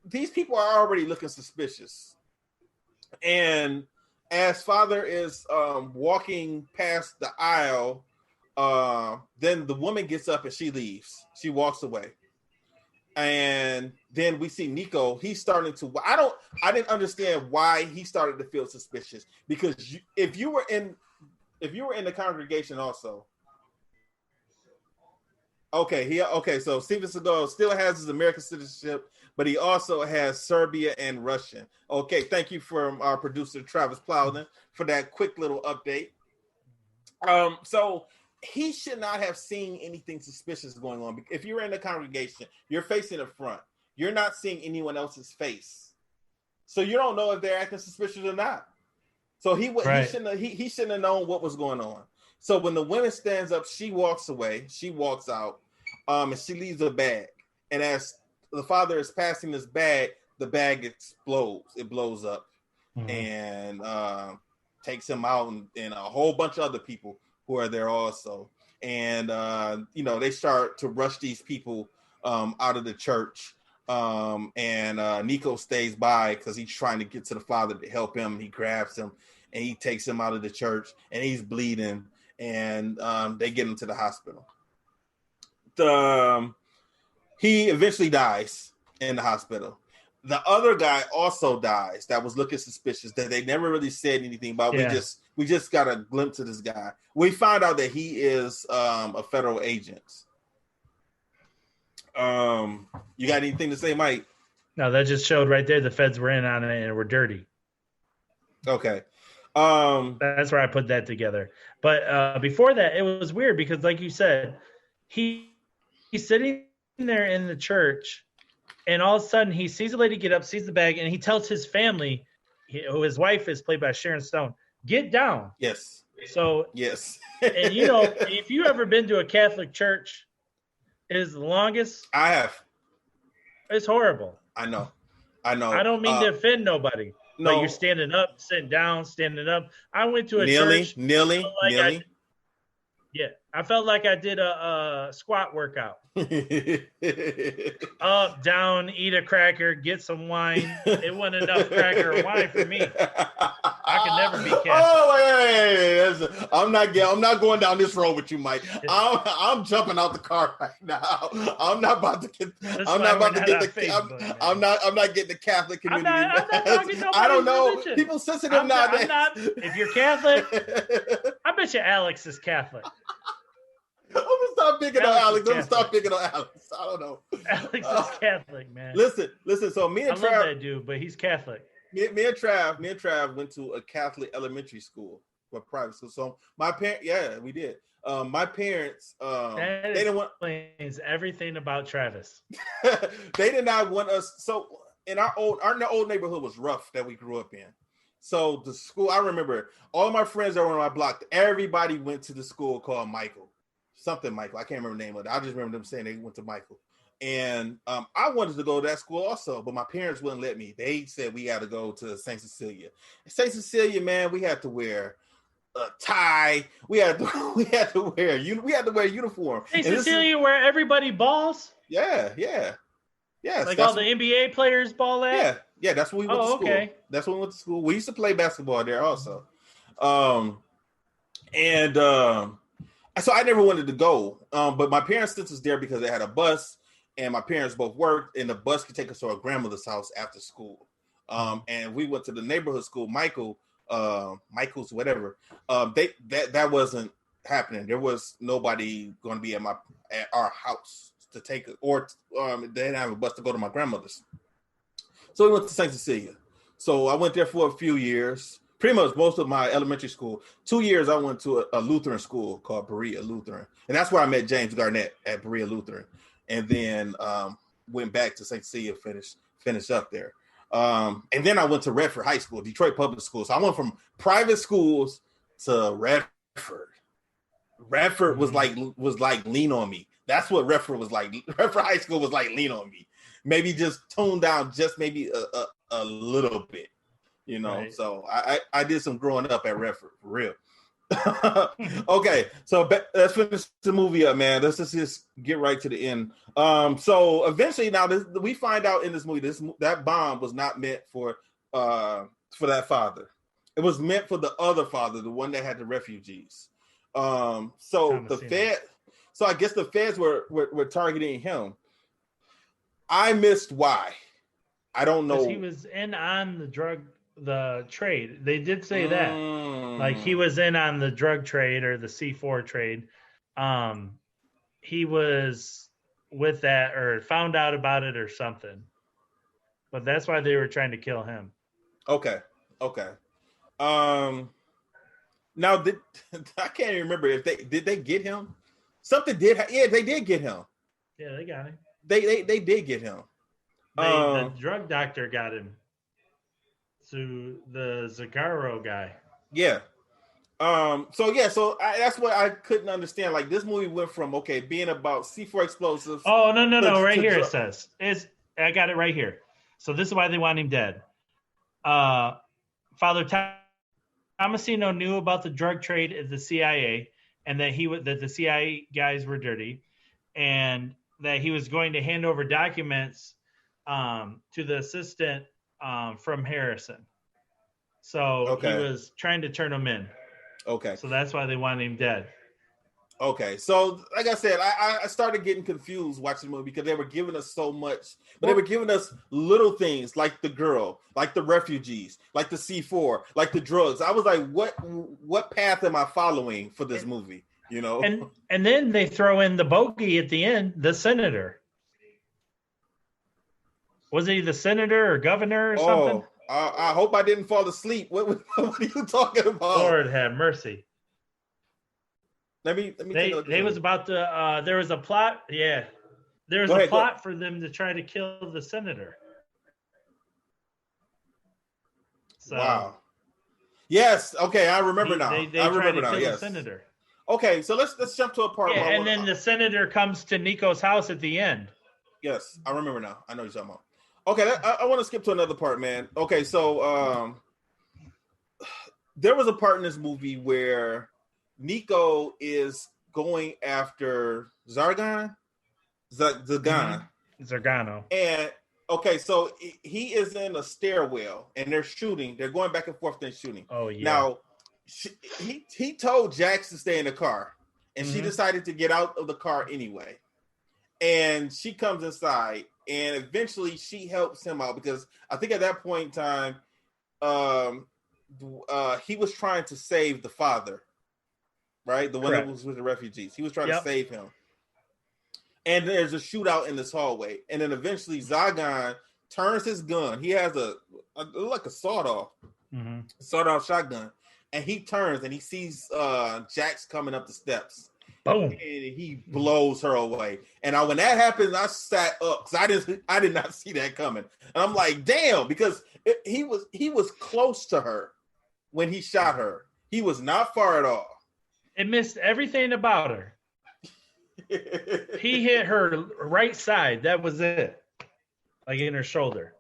Speaker 2: these people are already looking suspicious. And as father is walking past the aisle, then the woman gets up and she leaves. She walks away. And then we see Nico. He's starting to. I didn't understand why he started to feel suspicious, because if you were in the congregation also. Okay. So Steven Seagal still has his American citizenship, but he also has Serbia and Russian. Okay, thank you from our producer Travis Plowden for that quick little update. So he should not have seen anything suspicious going on. If you're in the congregation, you're facing the front. You're not seeing anyone else's face, so you don't know if they're acting suspicious or not. So he shouldn't have known what was going on. So when the woman stands up, she walks away. She walks out, and she leaves a bag. And as the father is passing this bag, the bag explodes. It blows up, and takes him out, and a whole bunch of other people who are there also. And they start to rush these people out of the church. And Nico stays by because he's trying to get to the father to help him. He grabs him and he takes him out of the church, and he's bleeding. And they get him to the hospital. He eventually dies in the hospital. The other guy also dies that was looking suspicious, that they never really said anything about. Yeah. We just got a glimpse of this guy. We find out that he is a federal agent. You got anything to say, Mike?
Speaker 3: No, that just showed right there the feds were in on it and were dirty.
Speaker 2: Okay.
Speaker 3: That's where I put that together. But before that, it was weird because, like you said, he's sitting there in the church, and all of a sudden he sees a lady get up, sees the bag, and he tells his family, who his wife is played by Sharon Stone, get down.
Speaker 2: Yes.
Speaker 3: So
Speaker 2: yes.
Speaker 3: And if you ever been to a Catholic church, it is the longest.
Speaker 2: I have.
Speaker 3: It's horrible.
Speaker 2: I know.
Speaker 3: I don't mean to offend nobody. No, but you're standing up, sitting down, standing up. I went to a church.
Speaker 2: Kneeling.
Speaker 3: I felt like I did a squat workout. Up, down, eat a cracker, get some wine. It wasn't enough cracker or wine for me. I could never be Catholic.
Speaker 2: Oh, wait. I'm not going down this road with you, Mike. I'm jumping out the car right now. I'm not about to get the Catholic community. I don't know. Religion. People sensitive nowadays.
Speaker 3: If you're Catholic, I bet you Alex is Catholic.
Speaker 2: I'm gonna stop picking on Alex. I don't know.
Speaker 3: Alex is Catholic, man.
Speaker 2: Listen. So me and
Speaker 3: I love that dude, but he's Catholic.
Speaker 2: Me and Trav went to a Catholic elementary school, or private school. So my parents, we did. My parents,
Speaker 3: they didn't want. Explains everything about Travis.
Speaker 2: They did not want us. So in our old neighborhood was rough that we grew up in. So the school, I remember all of my friends that were on my block. Everybody went to the school called Michael. Something Michael. I can't remember the name of it. I just remember them saying they went to Michael. And I wanted to go to that school also, but my parents wouldn't let me. They said we had to go to St. Cecilia. St. Cecilia, man, we had to wear a tie. We had to wear uniform.
Speaker 3: St. Cecilia, where everybody balls?
Speaker 2: Yeah.
Speaker 3: Like all the NBA players ball at?
Speaker 2: Yeah, that's when we went to school. Okay. That's when we went to school. We used to play basketball there also. So I never wanted to go, but my parents sent us there because they had a bus, and my parents both worked, and the bus could take us to our grandmother's house after school. And we went to the neighborhood school, Michael's whatever. That wasn't happening. There was nobody going to be at our house to take it, or they didn't have a bus to go to my grandmother's. So we went to St. Cecilia. So I went there for a few years. Pretty much most of my elementary school. 2 years I went to a Lutheran school called Berea Lutheran. And that's where I met James Garnett at Berea Lutheran. And then went back to St. Cecilia, finished up there. And then I went to Redford High School, Detroit Public School. So I went from private schools to Redford. Redford was like lean on me. That's what Redford was like. Redford High School was like lean on me. Maybe just toned down just maybe a little bit. Right. So I did some growing up at Redford, for real. Okay, so let's finish the movie up, man. Let's just get right to the end. So eventually, now we find out in this movie, that bomb was not meant for that father. It was meant for the other father, the one that had the refugees. So I guess the feds were targeting him. I missed why. I don't know.
Speaker 3: He was in on the trade. They did say that. Like he was in on the drug trade or the C4 trade. He was with that or found out about it or something. But that's why they were trying to kill him.
Speaker 2: Okay. Now I can't even remember if they get him. Something did. Yeah, they did get him.
Speaker 3: Yeah, they got him. They
Speaker 2: did get him.
Speaker 3: The drug doctor got him. To the Zagaro guy.
Speaker 2: Yeah. So that's what I couldn't understand. Like this movie went from being about C4 explosives.
Speaker 3: Oh no! Right here it says I got it right here. So this is why they want him dead. Father Tomasino knew about the drug trade at the CIA, and that the CIA guys were dirty, and that he was going to hand over documents to the assistant from Harrison. So he was trying to turn him in.
Speaker 2: Okay.
Speaker 3: So that's why they wanted him dead.
Speaker 2: Okay. So like I said, I started getting confused watching the movie because they were giving us so much, but they were giving us little things like the girl, like the refugees, like the C4, like the drugs. I was like, what path am I following for this movie? You know?
Speaker 3: And then they throw in the bogey at the end, the senator. Was he the senator or governor or something?
Speaker 2: I hope I didn't fall asleep. What are you talking about?
Speaker 3: Lord have mercy.
Speaker 2: Let me.
Speaker 3: They was about to. There was a plot. Yeah, there was a plot for them to try to kill the senator. So,
Speaker 2: wow. Yes. Okay, I remember now.
Speaker 3: They tried to kill the senator.
Speaker 2: Okay, so let's jump to a part.
Speaker 3: Yeah, and then the senator comes to Nico's house at the end.
Speaker 2: Yes, I remember now. I know you're talking about. Okay, I want to skip to another part, man. Okay, so there was a part in this movie where Nico is going after Zargano. And okay, so he is in a stairwell and they're shooting. They're going back and forth. They're shooting.
Speaker 3: Oh yeah.
Speaker 2: Now he told Jax to stay in the car, and she decided to get out of the car anyway. And she comes inside. And eventually she helps him out because I think at that point in time, he was trying to save the father, right? The one that was with the refugees. He was trying to save him. And there's a shootout in this hallway. And then eventually Zagan turns his gun. He has like a sawed-off shotgun. And he turns and he sees Jax coming up the steps.
Speaker 3: Boom!
Speaker 2: And he blows her away. And when that happened, I sat up because I did not see that coming. And I'm like, damn, because he was close to her when he shot her. He was not far at all.
Speaker 3: It missed everything about her. He hit her right side. That was it, like in her shoulder.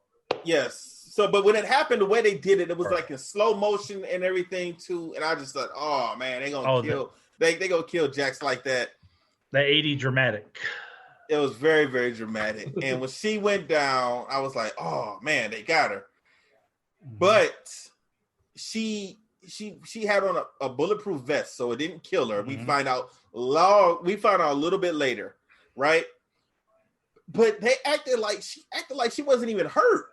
Speaker 2: Yes. So, but when it happened, the way they did it, it was like in slow motion and everything too. And I just thought, oh man, they're gonna kill. They gonna kill Jax like that.
Speaker 3: The 80 dramatic.
Speaker 2: It was very, very dramatic. And when she went down, I was like, oh man, they got her. But she had on a bulletproof vest, so it didn't kill her. We find out a little bit later, right? But they acted like she wasn't even hurt.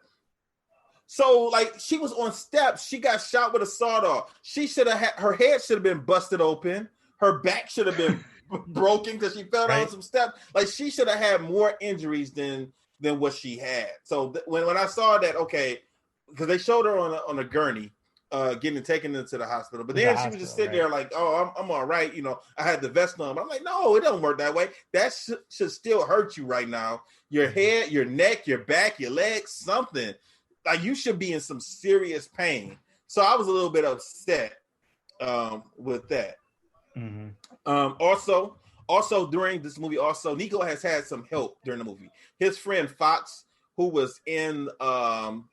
Speaker 2: So like she was on steps. She got shot with a sawed off. She should have her head should have been busted open. Her back should have been broken because she fell down some steps. Like she should have had more injuries than what she had. So when I saw that, okay, because they showed her on a gurney, getting taken into the hospital, but then she was just sitting there like, oh, I'm all right. You know, I had the vest on, but I'm like, no, it doesn't work that way. That should still hurt you right now. Your head, your neck, your back, your legs, something. Like you should be in some serious pain. So I was a little bit upset with that. Also during this movie, Nico has had some help during the movie. His friend Fox, who was in the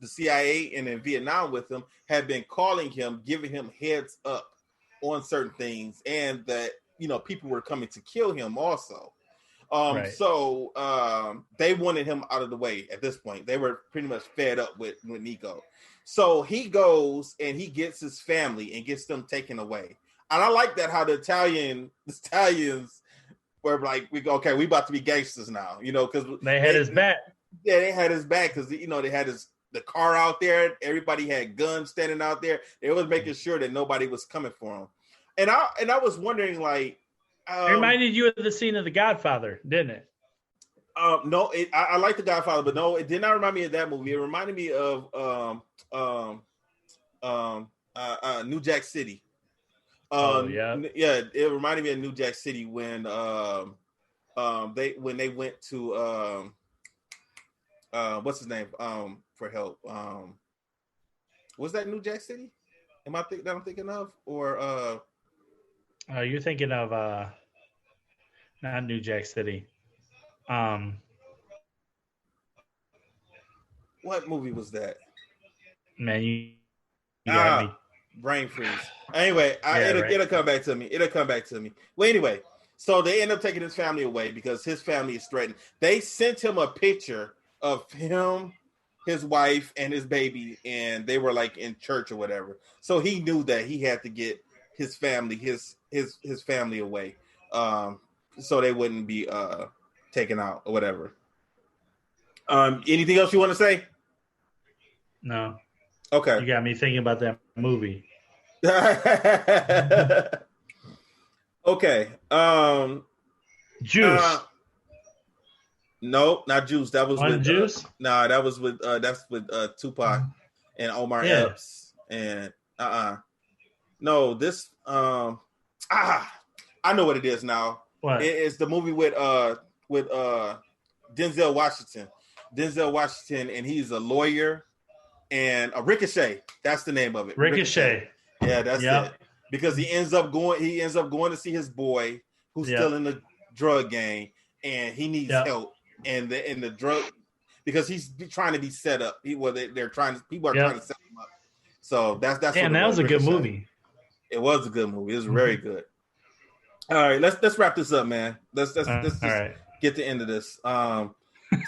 Speaker 2: CIA and in Vietnam with him, had been calling him, giving him heads up on certain things, and that people were coming to kill him also.
Speaker 3: Right.
Speaker 2: So they wanted him out of the way at this point. They were pretty much fed up with Nico. So he goes and he gets his family and gets them taken away. And I like that how the Italians were like, we about to be gangsters now, because
Speaker 3: they had his back.
Speaker 2: Yeah, they had his back because they had the car out there. Everybody had guns standing out there. They was making sure that nobody was coming for him. And I was wondering, like,
Speaker 3: it reminded you of the scene of The Godfather, didn't it?
Speaker 2: No, I like The Godfather, but no, it did not remind me of that movie. It reminded me of New Jack City.
Speaker 3: Yeah,
Speaker 2: it reminded me of New Jack City when they went to what's his name for help. Was that New Jack City? Am I that I'm thinking of, or
Speaker 3: you're thinking of not New Jack City.
Speaker 2: What movie was that?
Speaker 3: Man, you got me.
Speaker 2: Brain freeze. Anyway, it'll come back to me. Well, anyway, so they end up taking his family away because his family is threatened. They sent him a picture of him, his wife, and his baby, and they were like in church or whatever. So he knew that he had to get his family, his family away, so they wouldn't be taken out or whatever. Anything else you want to say?
Speaker 3: No.
Speaker 2: Okay.
Speaker 3: You got me thinking about that movie.
Speaker 2: Okay.
Speaker 3: Juice.
Speaker 2: No, not Juice. That was with
Speaker 3: Juice.
Speaker 2: That was with that's with Tupac and Omar Epps and No, this I know what it is now.
Speaker 3: What?
Speaker 2: It's the movie with Denzel Washington. Denzel Washington, and he's a lawyer. And a Ricochet, that's the name of it.
Speaker 3: Ricochet.
Speaker 2: Yeah, that's it. Because he ends up going to see his boy who's still in the drug gang, and he needs help. And the drug, because he's trying to be set up. People are trying to set him up. So that's.
Speaker 3: And that was a good movie.
Speaker 2: It was a good movie. It was very good. All right, let's wrap this up, man. Let's get the end of this.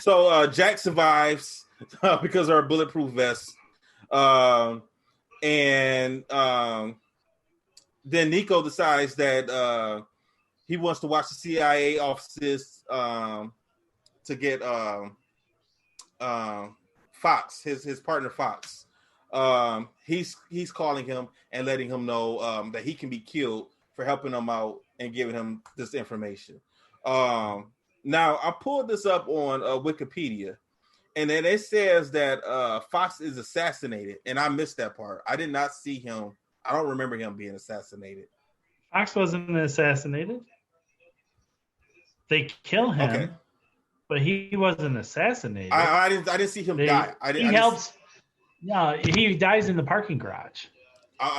Speaker 2: So Jack survives. Because of our bulletproof vest. And then Nico decides that he wants to watch the CIA offices to get Fox, his partner Fox. He's calling him and letting him know that he can be killed for helping him out and giving him this information. Now, I pulled this up on Wikipedia. And then it says that Fox is assassinated, and I missed that part. I did not see him. I don't remember him being assassinated.
Speaker 3: Fox wasn't assassinated. They kill him, but he wasn't assassinated.
Speaker 2: I didn't see him die.
Speaker 3: He dies in the parking garage.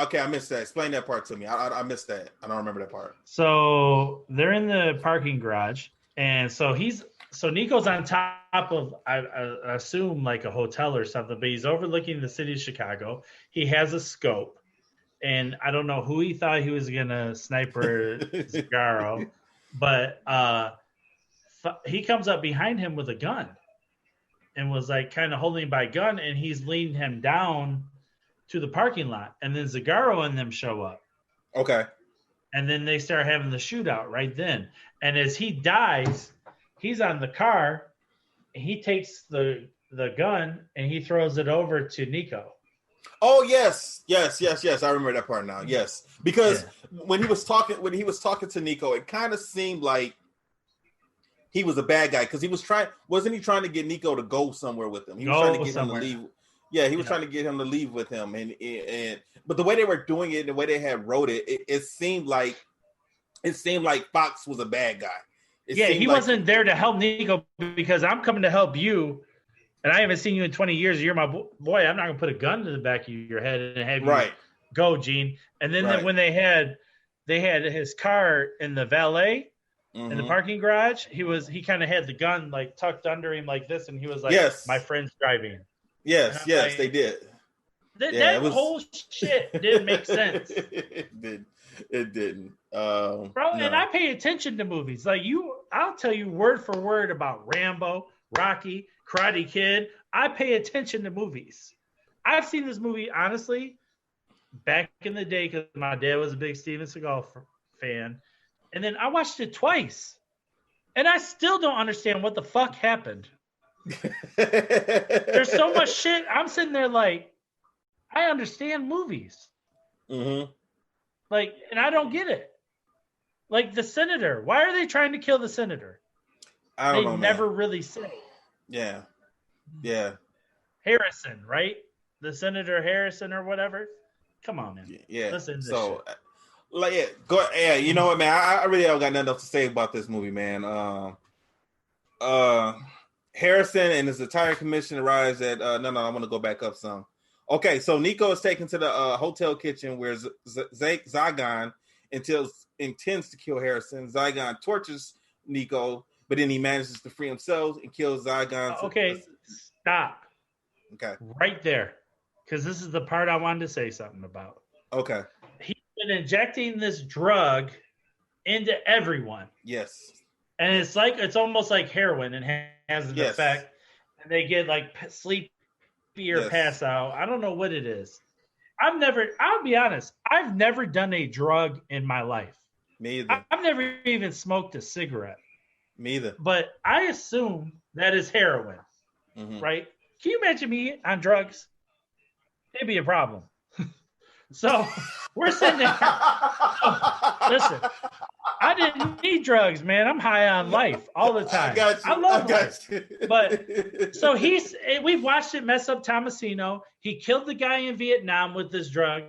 Speaker 2: Okay, I missed that. Explain that part to me. I missed that. I don't remember that part.
Speaker 3: So they're in the parking garage, and so Nico's on top of, I assume, like a hotel or something, but he's overlooking the city of Chicago. He has a scope, and I don't know who he thought he was going to sniper Zagaro, but he comes up behind him with a gun and was like kind of holding by gun, and he's leading him down to the parking lot. And then Zagaro and them show up.
Speaker 2: Okay.
Speaker 3: And then they start having the shootout right then. And as he dies, he's on the car, and he takes the gun and he throws it over to Nico.
Speaker 2: Oh yes. I remember that part now. Yes, because when he was talking to Nico, it kind of seemed like he was a bad guy because wasn't he trying to get Nico to go somewhere with him? He was trying to get him to leave. Yeah, he was trying to get him to leave with him, but the way they were doing it, the way they had wrote it, it seemed like Fox was a bad guy.
Speaker 3: He wasn't there to help Nico because I'm coming to help you, and I haven't seen you in 20 years. You're my boy. I'm not going to put a gun to the back of your head and have you go, Gene. And then when they had his car in the valet in the parking garage, he kind of had the gun like tucked under him like this, and he was like, "My friend's driving."
Speaker 2: Yes, they did.
Speaker 3: That whole shit didn't make sense.
Speaker 2: It did. It didn't.
Speaker 3: Bro,
Speaker 2: no.
Speaker 3: And I pay attention to movies. Like I'll tell you word for word about Rambo, Rocky, Karate Kid. I pay attention to movies. I've seen this movie, honestly, back in the day because my dad was a big Steven Seagal fan. And then I watched it twice. And I still don't understand what the fuck happened. There's so much shit. I'm sitting there like, I understand movies.
Speaker 2: Mm-hmm.
Speaker 3: Like, and I don't get it. Like the senator. Why are they trying to kill the senator?
Speaker 2: I don't know,
Speaker 3: They never
Speaker 2: man.
Speaker 3: really say.
Speaker 2: Yeah.
Speaker 3: Harrison, right? The Senator Harrison or whatever. Come on, man.
Speaker 2: Yeah.
Speaker 3: Listen to this
Speaker 2: so,
Speaker 3: shit.
Speaker 2: like, yeah, go. Yeah, you know what, man? I really don't got nothing else to say about this movie, man. Harrison and his entire commission arrives at. No, I'm gonna go back up some. Okay, so Nico is taken to the hotel kitchen where Zygon intends to kill Harrison. Zygon tortures Nico, but then he manages to free himself and kills Zygon.
Speaker 3: Okay, stop.
Speaker 2: Okay.
Speaker 3: Right there. Because this is the part I wanted to say something about.
Speaker 2: Okay.
Speaker 3: He's been injecting this drug into everyone.
Speaker 2: Yes.
Speaker 3: And it's almost like heroin and has an effect. And they get like sleepy or pass out. I don't know what it is. I'll be honest, I've never done a drug in my life.
Speaker 2: Me either.
Speaker 3: I've never even smoked a cigarette.
Speaker 2: Me either.
Speaker 3: But I assume that is heroin, right? Can you imagine me on drugs? It'd be a problem. So we're sitting there. Listen, I didn't need drugs, man. I'm high on life all the time.
Speaker 2: I got you.
Speaker 3: I love life. But so we've watched it mess up Tomasino. He killed the guy in Vietnam with this drug.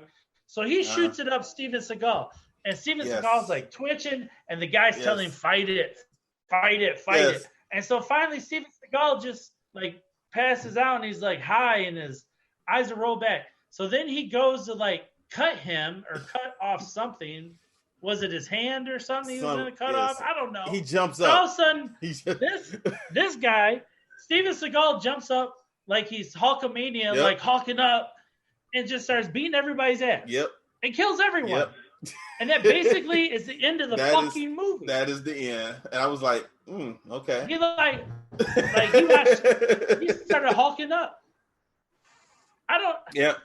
Speaker 3: So he shoots it up Steven Seagal. And Steven Seagal's like twitching, and the guy's telling him, fight it. And so finally Steven Seagal just like passes out, and he's like high, and his eyes are rolled back. So then he goes to like cut him or cut off something. Was it his hand or something he was going to cut off? I don't know.
Speaker 2: He jumps
Speaker 3: up. All of a sudden,
Speaker 2: this
Speaker 3: guy, Steven Seagal, jumps up like he's Hulkamania, like hulking up, and just starts beating everybody's ass.
Speaker 2: Yep.
Speaker 3: And kills everyone. And that basically is the end of the fucking movie.
Speaker 2: That is the end. And I was like, okay.
Speaker 3: He he started hulking up. I don't.
Speaker 2: Yep.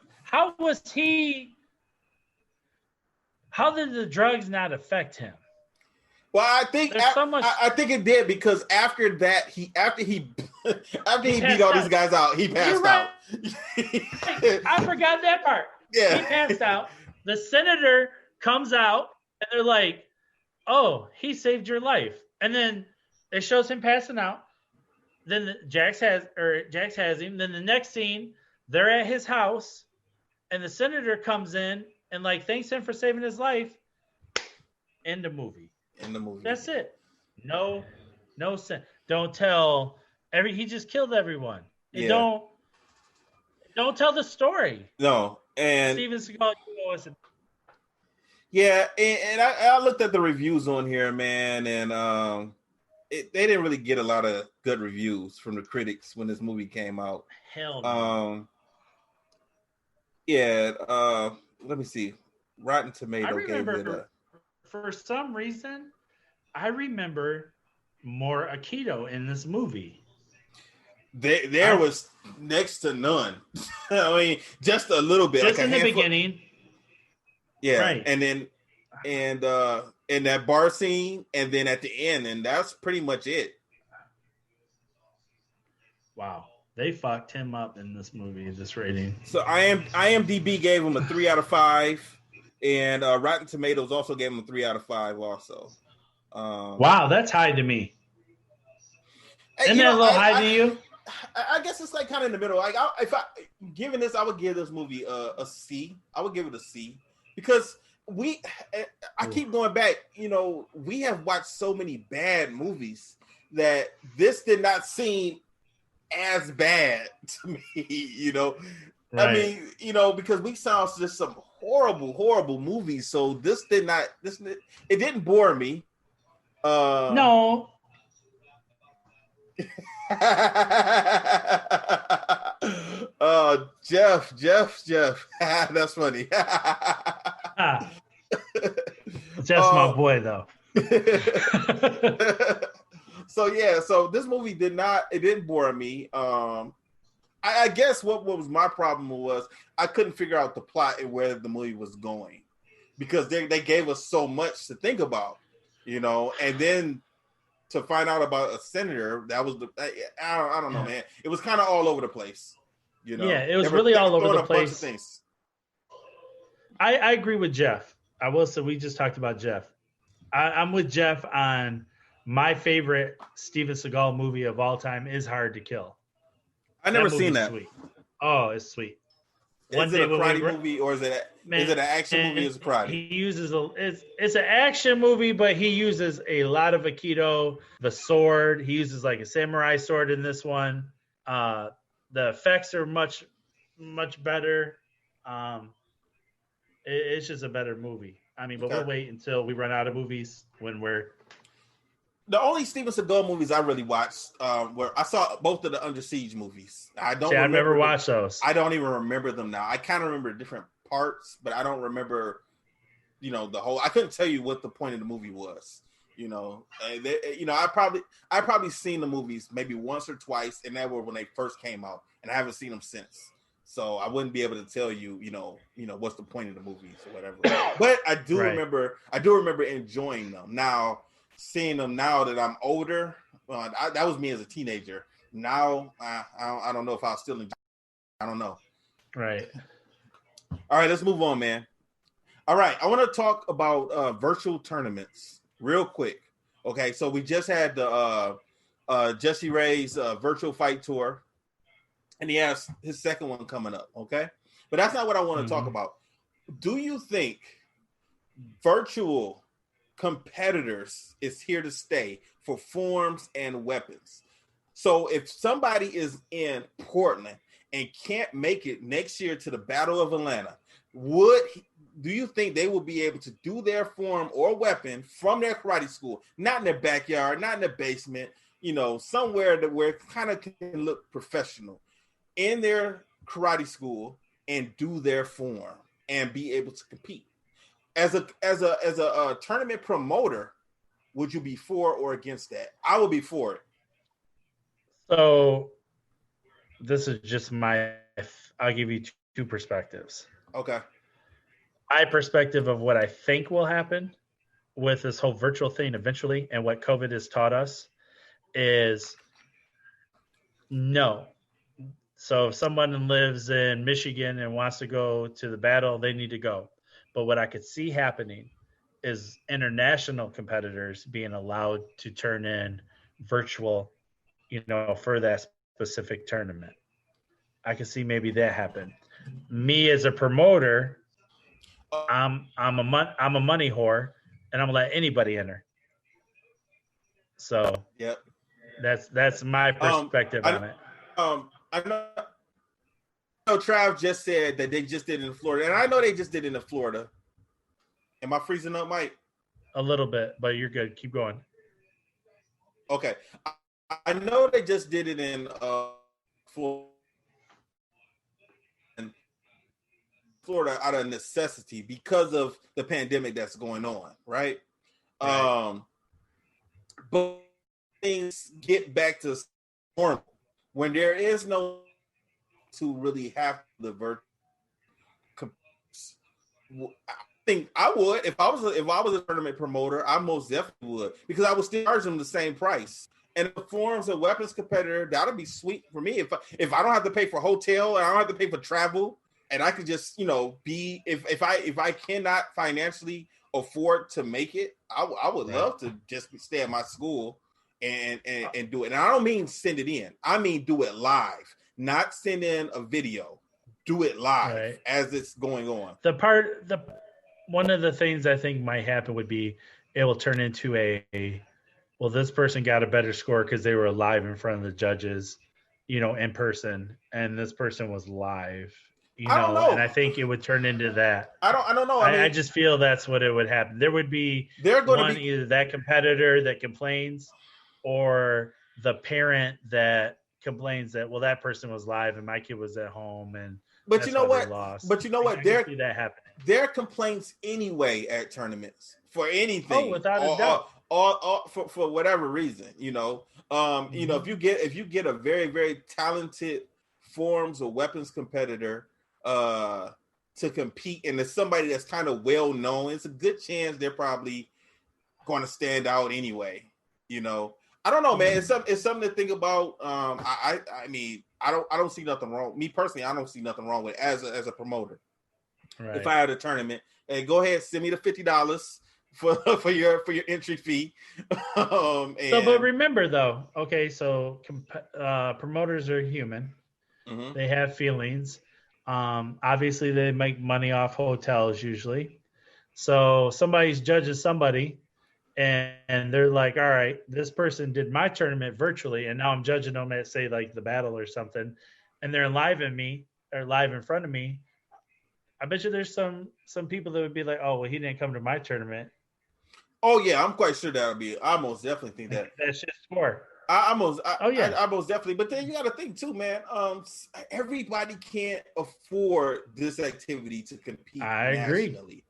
Speaker 3: How did the drugs not affect him?
Speaker 2: Well, I think I think it did because after that he beat all these guys out, he passed out.
Speaker 3: I forgot that part.
Speaker 2: Yeah.
Speaker 3: He passed out. The senator comes out and they're like, "Oh, he saved your life." And then it shows him passing out. Then Jax has him. Then the next scene, they're at his house, and the senator comes in and like thanks him for saving his life. End the movie. That's it. No sense. Don't tell he just killed everyone. And don't tell the story.
Speaker 2: No. And
Speaker 3: Steven Seagal,
Speaker 2: yeah, and I looked at the reviews on here, man, and they didn't really get a lot of good reviews from the critics when this movie came out.
Speaker 3: Hell no.
Speaker 2: Let me see. Rotten Tomato gave it
Speaker 3: for some reason, I remember more Aikido in this movie.
Speaker 2: There was next to none. I mean, just a little bit.
Speaker 3: Just like in the beginning.
Speaker 2: Yeah, right. And then in that bar scene, and then at the end, and that's pretty much it.
Speaker 3: Wow. They fucked him up in this movie, this rating.
Speaker 2: So IMDb gave him a 3 out of 5. And Rotten Tomatoes also gave him a 3 out of 5 also.
Speaker 3: Wow, that's high to me. Isn't that a little high to you?
Speaker 2: I guess it's like kind of in the middle. Like given this, I would give this movie a C. I would give it a C because I keep going back. We have watched so many bad movies that this did not seem as bad to me. Right. I mean, because we saw just some horrible movies. So it didn't bore me.
Speaker 3: No.
Speaker 2: Jeff. That's funny.
Speaker 3: Jeff's my boy, though.
Speaker 2: So this movie didn't bore me. I guess what was my problem was I couldn't figure out the plot and where the movie was going, because they gave us so much to think about, and then to find out about a senator, that was I don't know, man. It was kind of all over the place,
Speaker 3: Yeah, it was really all over the place.
Speaker 2: Bunch of things.
Speaker 3: I agree with Jeff. I will say we just talked about Jeff. I'm with Jeff on my favorite Steven Seagal movie of all time is Hard to Kill.
Speaker 2: I never seen that.
Speaker 3: Sweet. Oh, it's sweet.
Speaker 2: Is it a karate movie or is it an action movie? Is it karate?
Speaker 3: He uses it's an action movie, but he uses a lot of Aikido, the sword. He uses like a samurai sword in this one. The effects are much better. It's just a better movie. I mean, but we'll wait until we run out of movies when we're.
Speaker 2: The only Steven Seagal movies I really watched were I saw both of the Under Siege movies. I
Speaker 3: never watched those.
Speaker 2: I don't even remember them now. I kind of remember different parts, but I don't remember, the whole. I couldn't tell you what the point of the movie was. I probably seen the movies maybe once or twice, and that were when they first came out, and I haven't seen them since. So I wouldn't be able to tell you, what's the point of the movies or whatever. But I do remember enjoying them. Now, seeing them now that I'm older, that was me as a teenager. Now, I don't know if I'll still enjoy. I don't know.
Speaker 3: Right.
Speaker 2: All right, let's move on, man. All right, I want to talk about virtual tournaments real quick. Okay, so we just had the Jesse Ray's virtual fight tour. And he has his second one coming up, okay? But that's not what I want to talk about. Do you think virtual competitors is here to stay for forms and weapons? So if somebody is in Portland and can't make it next year to the Battle of Atlanta, do you think they will be able to do their form or weapon from their karate school, not in their backyard, not in their basement, somewhere where it kind of can look professional, in their karate school and do their form and be able to compete? As a tournament promoter, would you be for or against that? I would be for it.
Speaker 3: So this is just I'll give you two perspectives.
Speaker 2: Okay.
Speaker 3: My perspective of what I think will happen with this whole virtual thing eventually, and what COVID has taught us is no. So if someone lives in Michigan and wants to go to the battle, they need to go. But what I could see happening is international competitors being allowed to turn in virtual, for that specific tournament. I could see maybe that happen. Me as a promoter, I'm a money whore, and I'm gonna let anybody enter. So
Speaker 2: yep,
Speaker 3: that's my perspective on it.
Speaker 2: I know Trav just said that they just did it in Florida, and I know they just did it in Florida. Am I freezing up, Mike?
Speaker 3: A little bit, but you're good. Keep going.
Speaker 2: Okay. I know they just did it in Florida out of necessity because of the pandemic that's going on, right? But things get back to normal when there is no to really have the virtual. I think I would if I was a tournament promoter. I most definitely would, because I would still charge them the same price. And the forms and weapons competitor, that'll be sweet for me if I don't have to pay for hotel and I don't have to pay for travel, and I could just be if I cannot financially afford to make it, I would love to just stay at my school and do it. And I don't mean send it in. I mean do it live, not send in a video. Do it live as it's going on.
Speaker 3: One of the things I think might happen would be it will turn into this person got a better score because they were live in front of the judges, in person, and this person was live,
Speaker 2: I don't know.
Speaker 3: And I think it would turn into that.
Speaker 2: I don't know.
Speaker 3: I just feel that's what it would happen. There would be either that competitor that complains or the parent that complains that, that person was live and my kid was at home and
Speaker 2: But you know what? But you know what? Their complaints anyway at tournaments for anything.
Speaker 3: Oh, without a doubt.
Speaker 2: For whatever reason, you know. You know, if you get a very, very talented forms or weapons competitor to compete, and it's somebody that's kind of well known, it's a good chance they're probably going to stand out anyway. You know, I don't know, man. It's something to think about. I mean, I don't see nothing wrong. Me personally, I don't see nothing wrong with it as a promoter. Right. If I had a tournament, hey, go ahead, send me the $50 for your entry fee.
Speaker 3: But remember though, okay, so promoters are human. Mm-hmm. They have feelings. Obviously, they make money off hotels usually. So somebody's judging somebody, and they're like, all right, this person did my tournament virtually, and now I'm judging them at, say, like the battle or something, and they're live in front of me. I bet you there's some people that would be like, oh, well, he didn't come to my tournament.
Speaker 2: Oh yeah, I'm quite sure that'll be. I most definitely think that.
Speaker 3: That's just sport.
Speaker 2: I most definitely. But then you got to think too, man. Everybody can't afford this activity to compete nationally.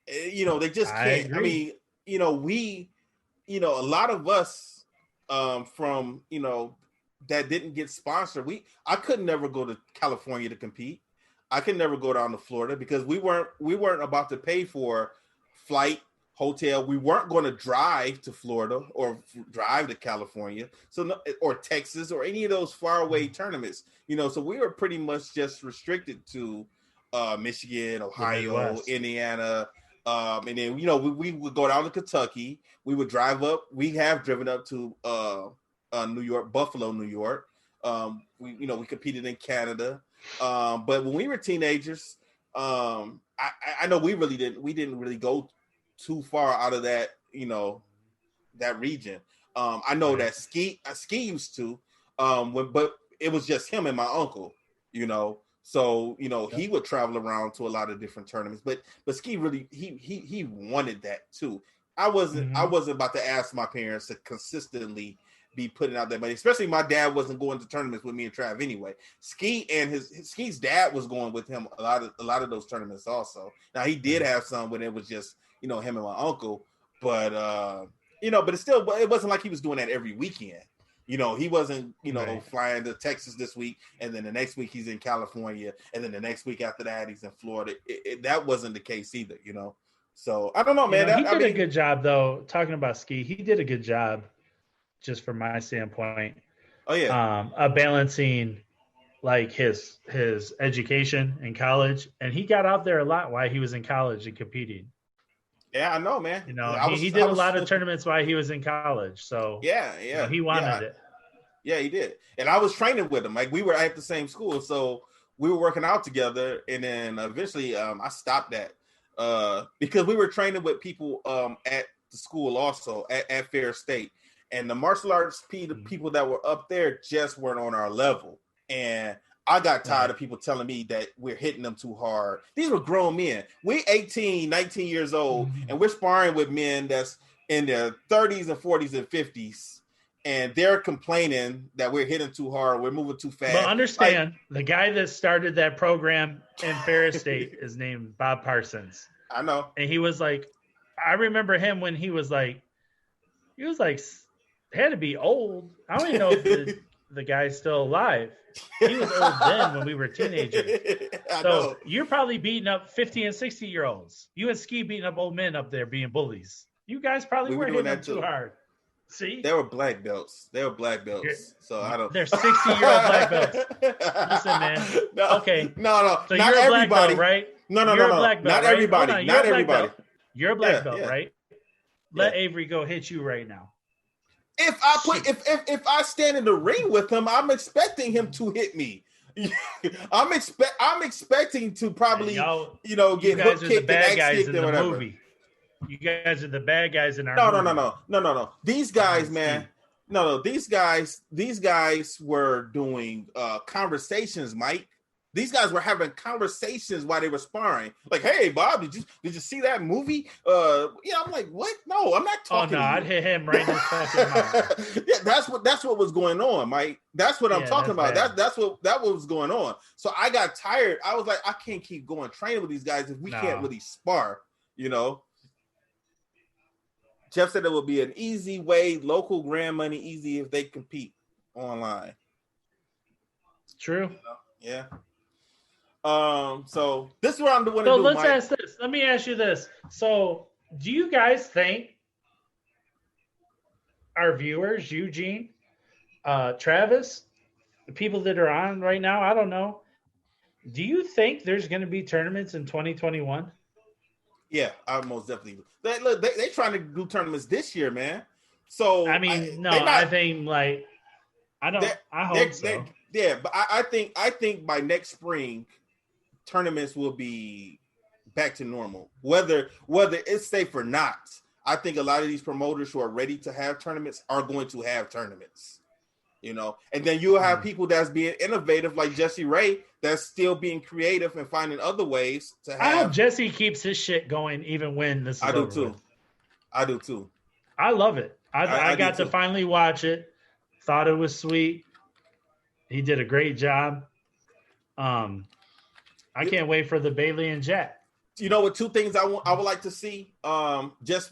Speaker 2: You know, they just can't. I mean, you know, a lot of us from, you know, that didn't get sponsored. I could never go to California to compete. I could never go down to Florida because we weren't about to pay for flight, hotel. We weren't going to drive to Florida or drive to California, or Texas or any of those faraway tournaments. You know, so we were pretty much just restricted to Michigan, Ohio, Indiana. And then, you know, we would go down to Kentucky. We would drive up. We have driven up to New York, Buffalo, New York. We competed in Canada. But when we were teenagers, I know we didn't really go too far out of that, you know, that region. I know that ski used to, but it was just him and my uncle, you know. So, you know, he would travel around to a lot of different tournaments, but Ski really, he wanted that too. I wasn't about to ask my parents to consistently be putting out that money, especially my dad wasn't going to tournaments with me and Trav anyway. Ski and Ski's dad was going with him a lot of those tournaments also. Now he did have some when it was just, you know, him and my uncle, but you know, but it wasn't like he was doing that every weekend. You know, he wasn't, you know, flying to Texas this week, and then the next week he's in California, and then the next week after that he's in Florida. That wasn't the case either, you know. So I don't know, man.
Speaker 3: He did a good job, though. Talking about Ski, he did a good job, just from my standpoint.
Speaker 2: Oh yeah,
Speaker 3: balancing like his education in college, and he got out there a lot while he was in college and competing.
Speaker 2: Yeah, I know, man.
Speaker 3: You know, he did a lot of tournaments while he was in college. So
Speaker 2: yeah,
Speaker 3: you know, he wanted it.
Speaker 2: Yeah, he did. And I was training with him. Like, we were at the same school, so we were working out together. And then eventually, I stopped that because we were training with people at the school also at Fair State. And the martial arts people that were up there just weren't on our level. And I got tired of people telling me that we're hitting them too hard. These were grown men. We're 18, 19 years old, and we're sparring with men that's in their 30s and 40s and 50s, and they're complaining that we're hitting too hard, we're moving too fast.
Speaker 3: But understand, the guy that started that program in Ferris State is named Bob Parsons.
Speaker 2: I know.
Speaker 3: And he was like, I remember him when he was like, had to be old. I don't even know if the guy's still alive. He was old then when we were teenagers. So you're probably beating up 50 and 60-year-olds. You and Ski beating up old men up there being bullies. You guys probably were hitting them too hard. See?
Speaker 2: They were black belts. So I don't.
Speaker 3: They're 60-year-old black belts. Listen, man.
Speaker 2: No,
Speaker 3: okay.
Speaker 2: No.
Speaker 3: So
Speaker 2: not
Speaker 3: you're a
Speaker 2: everybody.
Speaker 3: black belt, right?
Speaker 2: No.
Speaker 3: Black belt,
Speaker 2: not
Speaker 3: right?
Speaker 2: everybody. Not everybody.
Speaker 3: You're a black belt, right? Let Avery go hit you right now.
Speaker 2: If I stand in the ring with him, I'm expecting him to hit me. I'm expecting to probably get hook kicked and axe kicked and whatever.
Speaker 3: Movie. You guys are the bad guys in our
Speaker 2: movie. No. These guys, man. No. These guys were doing conversations, Mike. These guys were having conversations while they were sparring. Like, hey, Bob, did you see that movie? Yeah, I'm like, what? No, I'm not talking.
Speaker 3: Oh no, I'd hit him right in his fucking mouth.
Speaker 2: Yeah, that's what was going on, Mike. That's what I'm talking about. That was going on. So I got tired. I was like, I can't keep going training with these guys if we can't really spar, you know. Jeff said it would be an easy way, local grand money, easy if they compete online.
Speaker 3: True.
Speaker 2: Yeah. So this is what I'm going to do.
Speaker 3: So let's
Speaker 2: Mike.
Speaker 3: ask this. Let me ask you this. So do you guys think our viewers, Eugene, Travis, the people that are on right now, I don't know, do you think there's going to be tournaments in 2021?
Speaker 2: Yeah, I most definitely. They trying to do tournaments this year, man. So
Speaker 3: I mean, I think like I hope so.
Speaker 2: Yeah, but I think by next spring, tournaments will be back to normal. Whether it's safe or not, I think a lot of these promoters who are ready to have tournaments are going to have tournaments. You know, and then you'll have people that's being innovative, like Jesse Ray, that's still being creative and finding other ways to have.
Speaker 3: I hope Jesse keeps his shit going even when this is over.
Speaker 2: I do too.
Speaker 3: I love it. I got to finally watch it. Thought it was sweet. He did a great job. I can't wait for the Bailey and Jack.
Speaker 2: You know what? Two things I would like to see. Just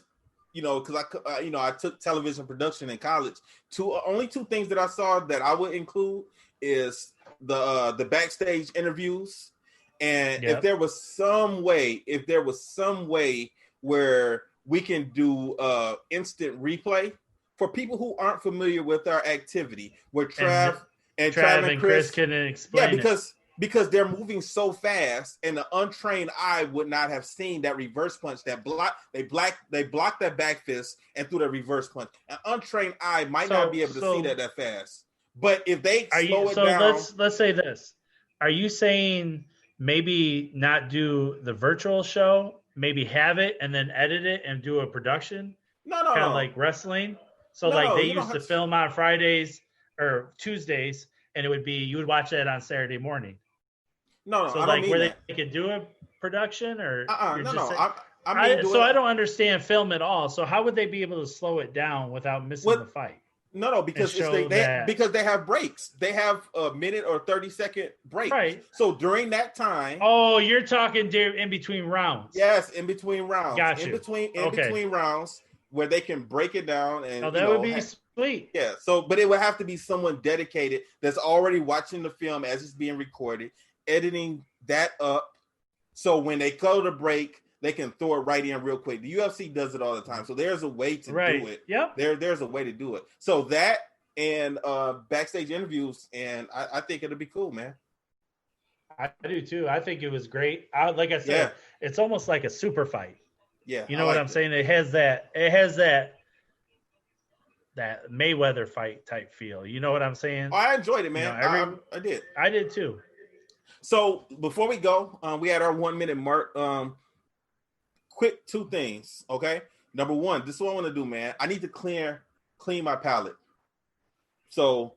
Speaker 2: you know, because I took television production in college. Only two things that I saw that I would include is the backstage interviews, and if there was some way where we can do instant replay for people who aren't familiar with our activity, where Trav and Chris can explain. Yeah, because they're moving so fast, and the untrained eye would not have seen that reverse punch that they blocked that back fist and threw that reverse punch. An untrained eye might not be able to see that fast. But if they slow it down,
Speaker 3: let's say this: are you saying maybe not do the virtual show, maybe have it and then edit it and do a production?
Speaker 2: No,
Speaker 3: kind of like wrestling. So they used to film on Fridays or Tuesdays, and it would be you would watch that on Saturday morning.
Speaker 2: No,
Speaker 3: so
Speaker 2: I don't mean
Speaker 3: where
Speaker 2: that.
Speaker 3: they could do a production or
Speaker 2: I
Speaker 3: don't understand film at all. So how would they be able to slow it down without missing the fight?
Speaker 2: No, because because they have breaks. They have a minute or 30-second break.
Speaker 3: Right.
Speaker 2: So during that time.
Speaker 3: Oh, you're talking in between rounds.
Speaker 2: Yes, in between rounds.
Speaker 3: Got you.
Speaker 2: In between rounds where they can break it down and
Speaker 3: that would be sweet.
Speaker 2: Yeah. So, but it would have to be someone dedicated that's already watching the film as it's being recorded, editing that up, so when they go to break, they can throw it right in real quick. The UFC does it all the time, so there's a way to do it.
Speaker 3: Yep.
Speaker 2: There's a way to do it. So that and backstage interviews, and I think it'll be cool, man.
Speaker 3: I do too. I think it was great. Like I said, it's almost like a super fight.
Speaker 2: Yeah.
Speaker 3: You know what I'm saying? It has that Mayweather fight type feel. You know what I'm saying?
Speaker 2: Oh, I enjoyed it, man. I did.
Speaker 3: I did too.
Speaker 2: So before we go, we had our 1 minute mark. Quick two things, okay? Number one, this is what I want to do, man. I need to clean my palate. So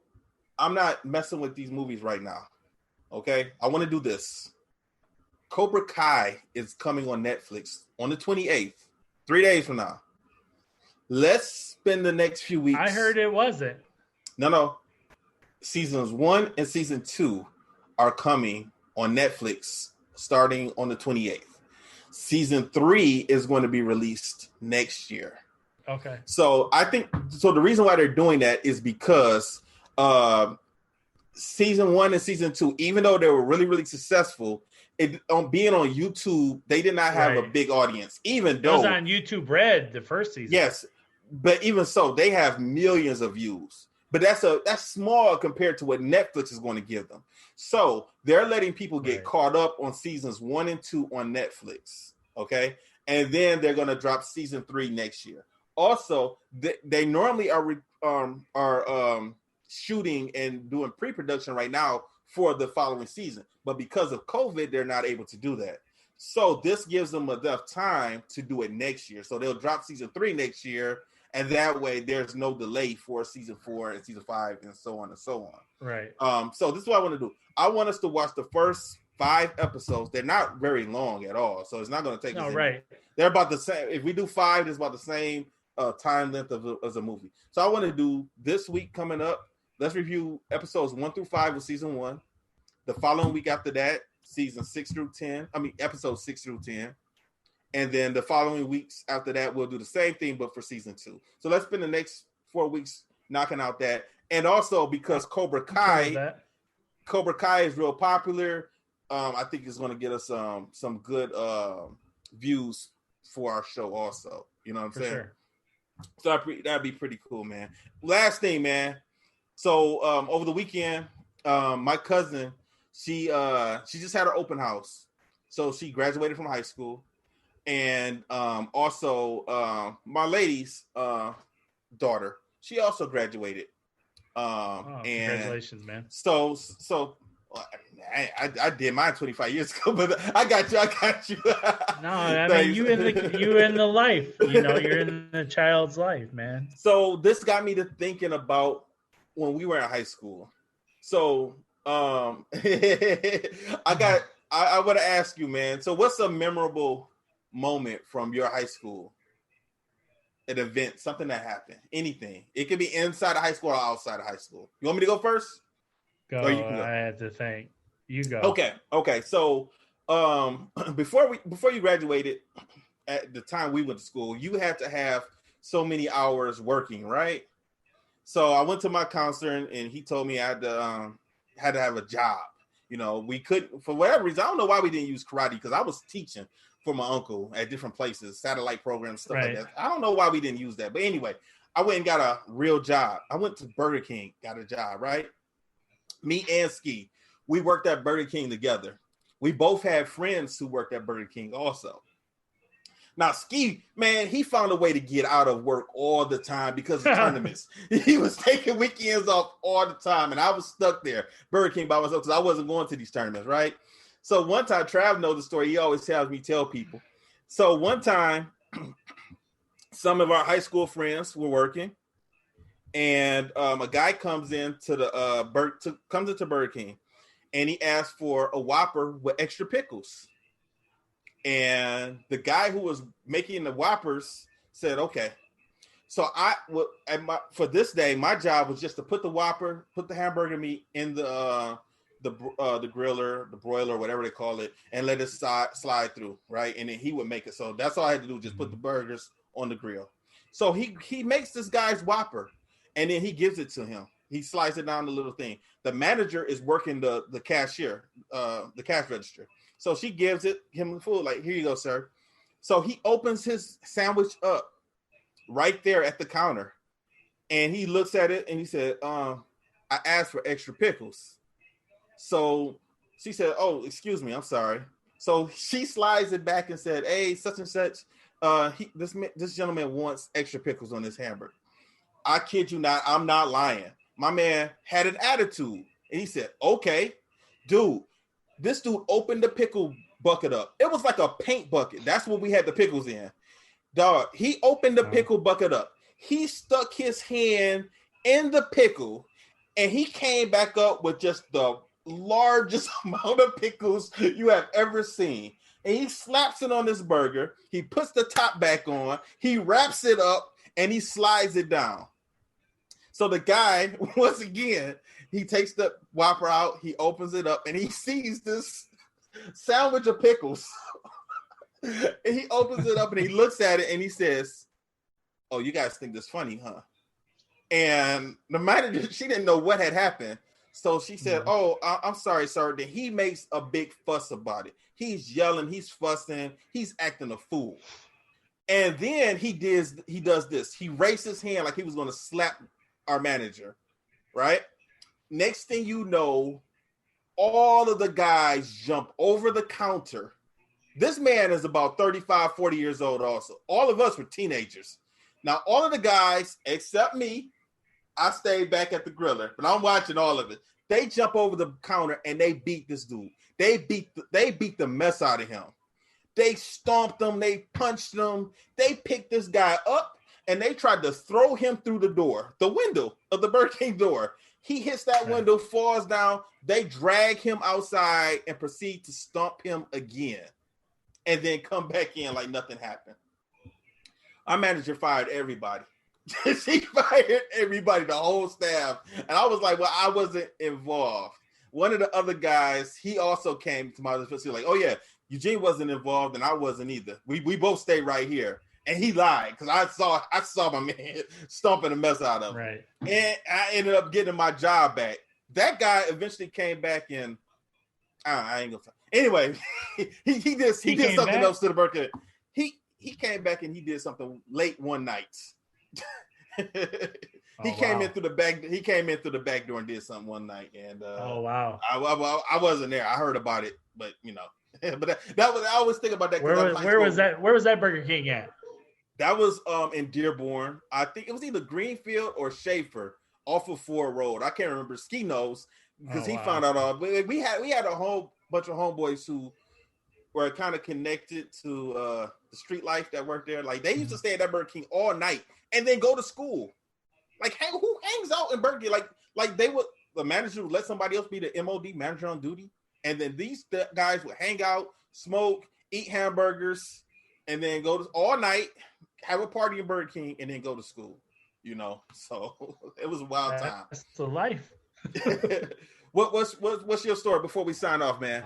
Speaker 2: I'm not messing with these movies right now, okay? I want to do this. Cobra Kai is coming on Netflix on the 28th, 3 days from now. Let's spend the next few weeks.
Speaker 3: I heard it wasn't.
Speaker 2: No. Seasons 1 and season 2 are coming on Netflix starting on the 28th. Season 3 is going to be released next year.
Speaker 3: Okay.
Speaker 2: So the reason why they're doing that is because season 1 and season 2, even though they were really, really successful, being on YouTube, they did not have a big audience. Even though
Speaker 3: it was on YouTube Red the first season.
Speaker 2: Yes, but even so, they have millions of views. But that's small compared to what Netflix is going to give them. So they're letting people get caught up on seasons 1 and 2 on Netflix, okay? And then they're going to drop season 3 next year. Also, they normally are shooting and doing pre-production right now for the following season, but because of COVID, they're not able to do that. So this gives them enough time to do it next year. So they'll drop season 3 next year, And that way there's no delay for season 4 and season 5 and so on and so on.
Speaker 3: Right.
Speaker 2: So this is what I want to do. I want us to watch the first 5 episodes. They're not very long at all, so it's not going to take us.
Speaker 3: Right.
Speaker 2: They're about the same. If we do 5, it's about the same time length as a movie. So I want to do this week coming up. Let's review episodes 1 through 5 of season 1. The following week after that, episodes 6 through 10. And then the following weeks after that, we'll do the same thing, but for season 2. So let's spend the next 4 weeks knocking out that. And also because Cobra Kai is real popular, I think it's going to get us some good views for our show also. You know what I'm saying? Sure. So that'd be pretty cool, man. Last thing, man. So over the weekend, my cousin, she just had her open house. So she graduated from high school. And also my lady's daughter, she also graduated.
Speaker 3: Congratulations, man.
Speaker 2: So I did mine 25 years ago, but I got you.
Speaker 3: No, I mean you in the life, you're in the child's life, man.
Speaker 2: So this got me to thinking about when we were in high school. So I want to ask you, man. So what's a memorable moment from your high school? An event, something that happened, anything. It could be inside of high school or outside of high school. You want me to go first?
Speaker 3: Go. I had to think. You go.
Speaker 2: Okay. So, before you graduated, at the time we went to school, you had to have so many hours working, right? So I went to my counselor and he told me I had to have a job. We couldn't, for whatever reason. I don't know why we didn't use karate, because I was teaching for my uncle at different places, satellite programs, stuff like that. I don't know why we didn't use that. But anyway, I went and got a real job. I went to Burger King, got a job, right? Me and Ski, we worked at Burger King together. We both had friends who worked at Burger King also. Now, Ski, man, he found a way to get out of work all the time because of tournaments. He was taking weekends off all the time, and I was stuck there, Burger King by myself, because I wasn't going to these tournaments, right? So one time, Trav knows the story. He always tells me, tell people. So one time, some of our high school friends were working, and a guy comes into Burger King, and he asked for a Whopper with extra pickles. And the guy who was making the Whoppers said, "Okay." So for this day, my job was just to put the hamburger meat in the griller, the broiler, whatever they call it, and let it slide through, right? And then he would make it. So that's all I had to do, just put the burgers on the grill. So he makes this guy's Whopper, and then he gives it to him. He slides it down the little thing. The manager is working the cashier, the cash register. So she gives him the food, like, "Here you go, sir." So he opens his sandwich up right there at the counter, and he looks at it and he said, "I asked for extra pickles." So she said, "Oh, excuse me, I'm sorry." So she slides it back and said, "Hey, such and such, this gentleman wants extra pickles on his hamburger." I kid you not, I'm not lying. My man had an attitude, and he said, "Okay, dude." This dude opened the pickle bucket up. It was like a paint bucket. That's what we had the pickles in. Dog, he opened the pickle bucket up. He stuck his hand in the pickle, and he came back up with just the largest amount of pickles you have ever seen. And he slaps it on this burger. He puts the top back on. He wraps it up, and he slides it down. So the guy, once again, he takes the Whopper out, he opens it up, and he sees this sandwich of pickles. And he opens it up, and he looks at it, and he says, "Oh, you guys think this funny, huh?" And the manager, she didn't know what had happened. So she said, "Oh, I'm sorry, sir." Then he makes a big fuss about it. He's yelling, he's fussing, he's acting a fool. And then he does this. He raised his hand like he was going to slap our manager, right? Next thing you know, all of the guys jump over the counter. This man is about 35, 40 years old also. All of us were teenagers. Now, all of the guys, except me, I stayed back at the griller, but I'm watching all of it. They jump over the counter and they beat this dude. They beat the mess out of him. They stomped him. They punched him. They picked this guy up and they tried to throw him through the window of the Burger King door. He hits that window, falls down. They drag him outside and proceed to stomp him again, and then come back in like nothing happened. Our manager fired everybody. She fired everybody, the whole staff. And I was like, well, I wasn't involved. One of the other guys, he also came to my facility like, oh, yeah, Eugene wasn't involved and I wasn't either. We both stayed right here. And he lied because I saw my man stomping the mess out of him.
Speaker 3: Right.
Speaker 2: And I ended up getting my job back. That guy eventually came back and I ain't gonna talk. Anyway, he did something else to the Burger King. He came back and he did something late one night. He came in through the back door and did something one night. And I wasn't there. I heard about it, but but that was, I always think about that.
Speaker 3: Where was that Burger King at?
Speaker 2: That was in Dearborn. I think it was either Greenfield or Schaefer off of Ford Road. I can't remember. Ski knows because he found out all. We had a whole bunch of homeboys who were kind of connected to the street life that worked there. Like they used to stay at that Burger King all night and then go to school. Like who hangs out in Burger King? Like the manager would let somebody else be the MOD manager on duty, and then these guys would hang out, smoke, eat hamburgers, and then go to all night, have a party in Burger King, and then go to school. So it was a wild time.
Speaker 3: That's the life.
Speaker 2: What's your story before we sign off, man?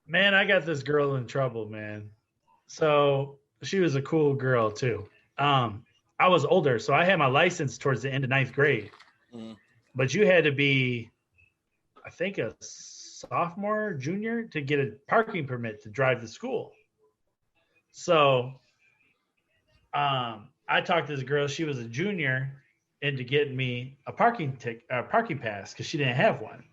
Speaker 3: Man, I got this girl in trouble, man. So she was a cool girl too. I was older, so I had my license towards the end of 9th grade. But you had to be, I think, a sophomore, junior to get a parking permit to drive to school. So I talked to this girl. She was a junior into getting me a parking pass because she didn't have one.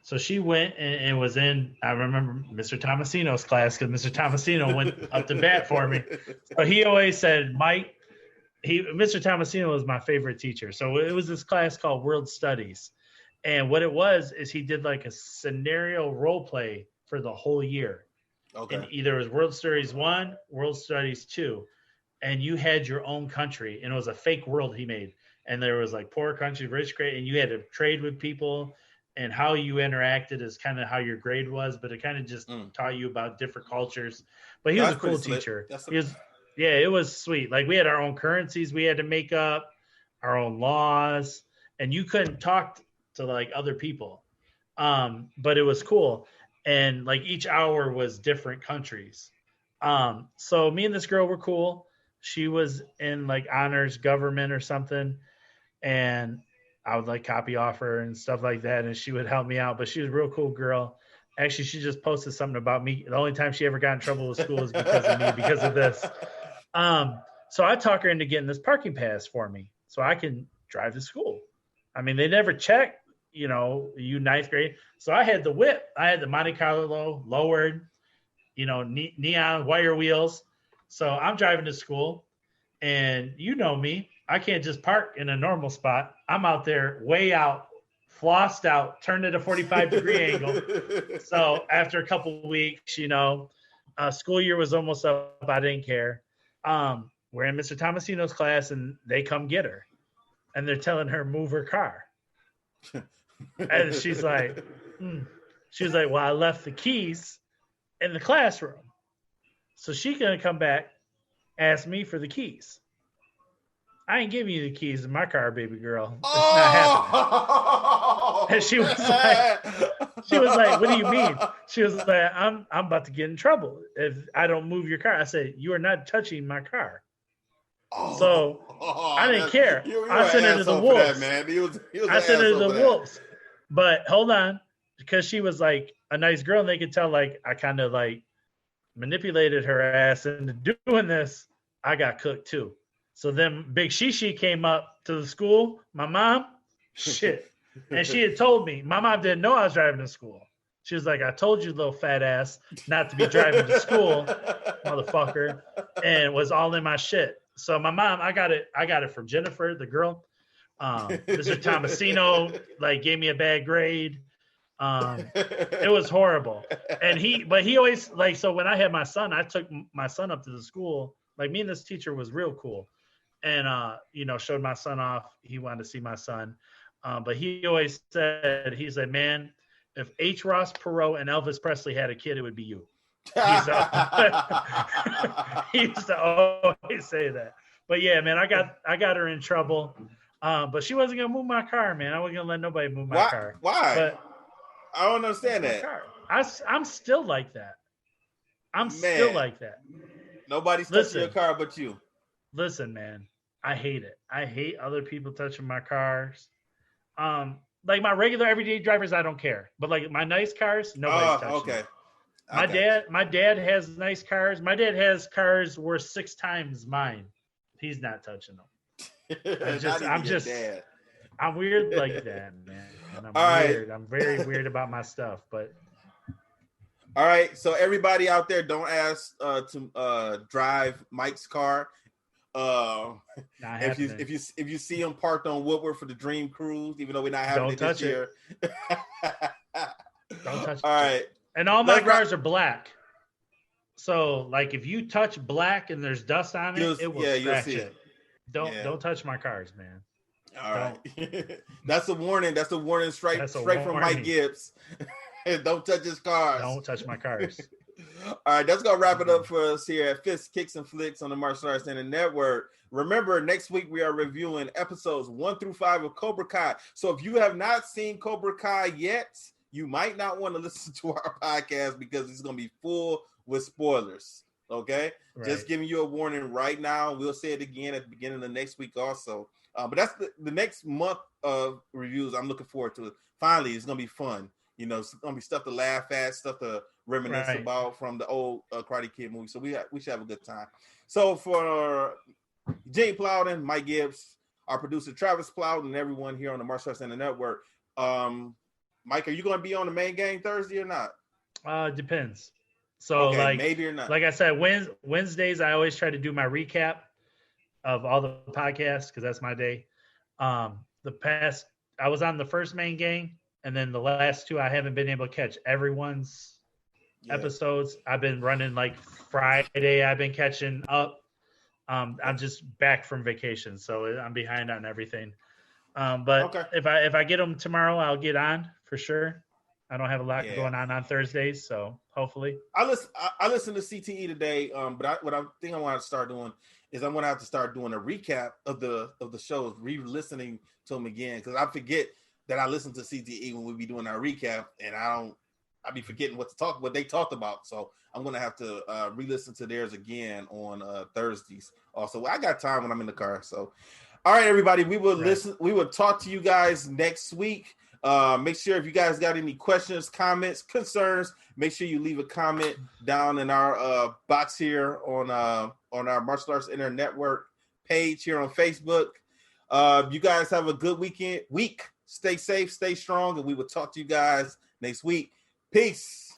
Speaker 3: So she went and was in, I remember Mr. Tomasino's class because Mr. Tomasino went up to bat for me. So he always said, Mike, Mr. Tomasino was my favorite teacher. So it was this class called World Studies. And what it was is he did like a scenario role play for the whole year. Okay. And either it was World Studies 1, World Studies 2. And you had your own country. And it was a fake world he made. And there was like poor country, rich, great. And you had to trade with people. And how you interacted is kind of how your grade was. But it kind of just taught you about different cultures. But he was a cool teacher. Yeah, it was sweet. Like we had our own currencies we had to make up, our own laws, and you couldn't talk to like other people. But it was cool. And like each hour was different countries. So me and this girl were cool. She was in like honors government or something. And I would like copy off her and stuff like that. And she would help me out, but she was a real cool girl. Actually, she just posted something about me. The only time she ever got in trouble with school is because of me, because of this. So I talk her into getting this parking pass for me so I can drive to school. I mean, they never check, you 9th grade. So I had the whip. I had the Monte Carlo lowered, neon wire wheels. So I'm driving to school and me, I can't just park in a normal spot. I'm out there way out, flossed out, turned at a 45-degree angle. So after a couple of weeks, school year was almost up. I didn't care. We're in Mr. Tomasino's class, and they come get her. And they're telling her move her car. And she's like, well, I left the keys in the classroom. So she's going to come back, ask me for the keys. I ain't giving you the keys to my car, baby girl. It's not happening. And she was like, what do you mean? She was like, I'm about to get in trouble if I don't move your car. I said, you are not touching my car. So I didn't care. I sent her to the wolves. I sent her to the wolves. But hold on, because she was like a nice girl and they could tell like I kind of like manipulated her ass into doing this. I got cooked too. So then Big Shishi came up to the school, my mom, and she had told me, my mom didn't know I was driving to school. She was like, I told you, little fat ass, not to be driving to school, motherfucker, and was all in my shit. So my mom, I got it from Jennifer, the girl. Mr. Tomasino, like, gave me a bad grade. It was horrible. And he always, like, so when I had my son, I took my son up to the school Like me and this teacher was real cool, and showed my son off. He wanted to see my son, but he always said, he's like, man, if H. Ross Perot and Elvis Presley had a kid, it would be you. He used to always say that. But yeah, man, I got her in trouble. But she wasn't gonna move my car, man. I wasn't gonna let nobody move my car.
Speaker 2: Why?
Speaker 3: But
Speaker 2: I don't understand that.
Speaker 3: I'm still like that. Still like that.
Speaker 2: Nobody's touching your car but you.
Speaker 3: Listen, man, I hate it. I hate other people touching my cars. Like my regular everyday drivers, I don't care. But like my nice cars, nobody's touching. Okay. My dad has nice cars. My dad has cars worth 6 times mine. He's not touching them. I'm weird like that, man. And I'm weird. I'm very weird about my stuff, but
Speaker 2: all right. So everybody out there, don't ask to drive Mike's car. If you see him parked on Woodward for the Dream Cruise, even though we're not having it this year.
Speaker 3: Don't touch it.
Speaker 2: All right.
Speaker 3: And all my cars are black. So like if you touch black and there's dust on it, it will scratch it. Don't touch my cars, man.
Speaker 2: All right. That's a warning. That's a warning straight from Mike Gibbs. Don't touch his cars.
Speaker 3: Don't touch my cars.
Speaker 2: All right, that's gonna wrap it up for us here at Fists, Kicks, and Flicks on the Martial Arts Center Network. Remember, next week we are reviewing episodes 1 through 5 of Cobra Kai. So if you have not seen Cobra Kai yet, you might not want to listen to our podcast because it's gonna be full with spoilers. Okay, right. Just giving you a warning right now. We'll say it again at the beginning of the next week also. But that's the next month of reviews. I'm looking forward to it. Finally, it's gonna be fun. You know, it's gonna be stuff to laugh at, stuff to reminisce about from the old Karate Kid movie. So we should have a good time. So for Jay Plowden, Mike Gibbs, our producer Travis Plowden, and everyone here on the Martial Arts Center Network. Mike, are you going to be on the main game Thursday or not?
Speaker 3: Depends. So okay,
Speaker 2: maybe or not.
Speaker 3: Like I said, Wednesdays I always try to do my recap of all the podcasts because that's my day. I was on the first main game, and then the last 2 I haven't been able to catch everyone's episodes. I've been running like Friday. I've been catching up. I'm just back from vacation, so I'm behind on everything. But if I get them tomorrow, I'll get on for sure. I don't have a lot going on Thursdays, so hopefully.
Speaker 2: I listened to CTE today, but what I think I want to start doing is I'm going to have to start doing a recap of the shows, re-listening to them again, because I forget that I listened to CTE when we be doing our recap, and I be forgetting what they talked about. So I'm going to have to re-listen to theirs again on Thursdays. Also, I got time when I'm in the car. So, all right, everybody, we will listen. We will talk to you guys next week. Make sure if you guys got any questions, comments, concerns, make sure you leave a comment down in our box here on our Martial Arts Inner Network page here on Facebook. You guys have a good week. Stay safe, stay strong, and we will talk to you guys next week. Peace.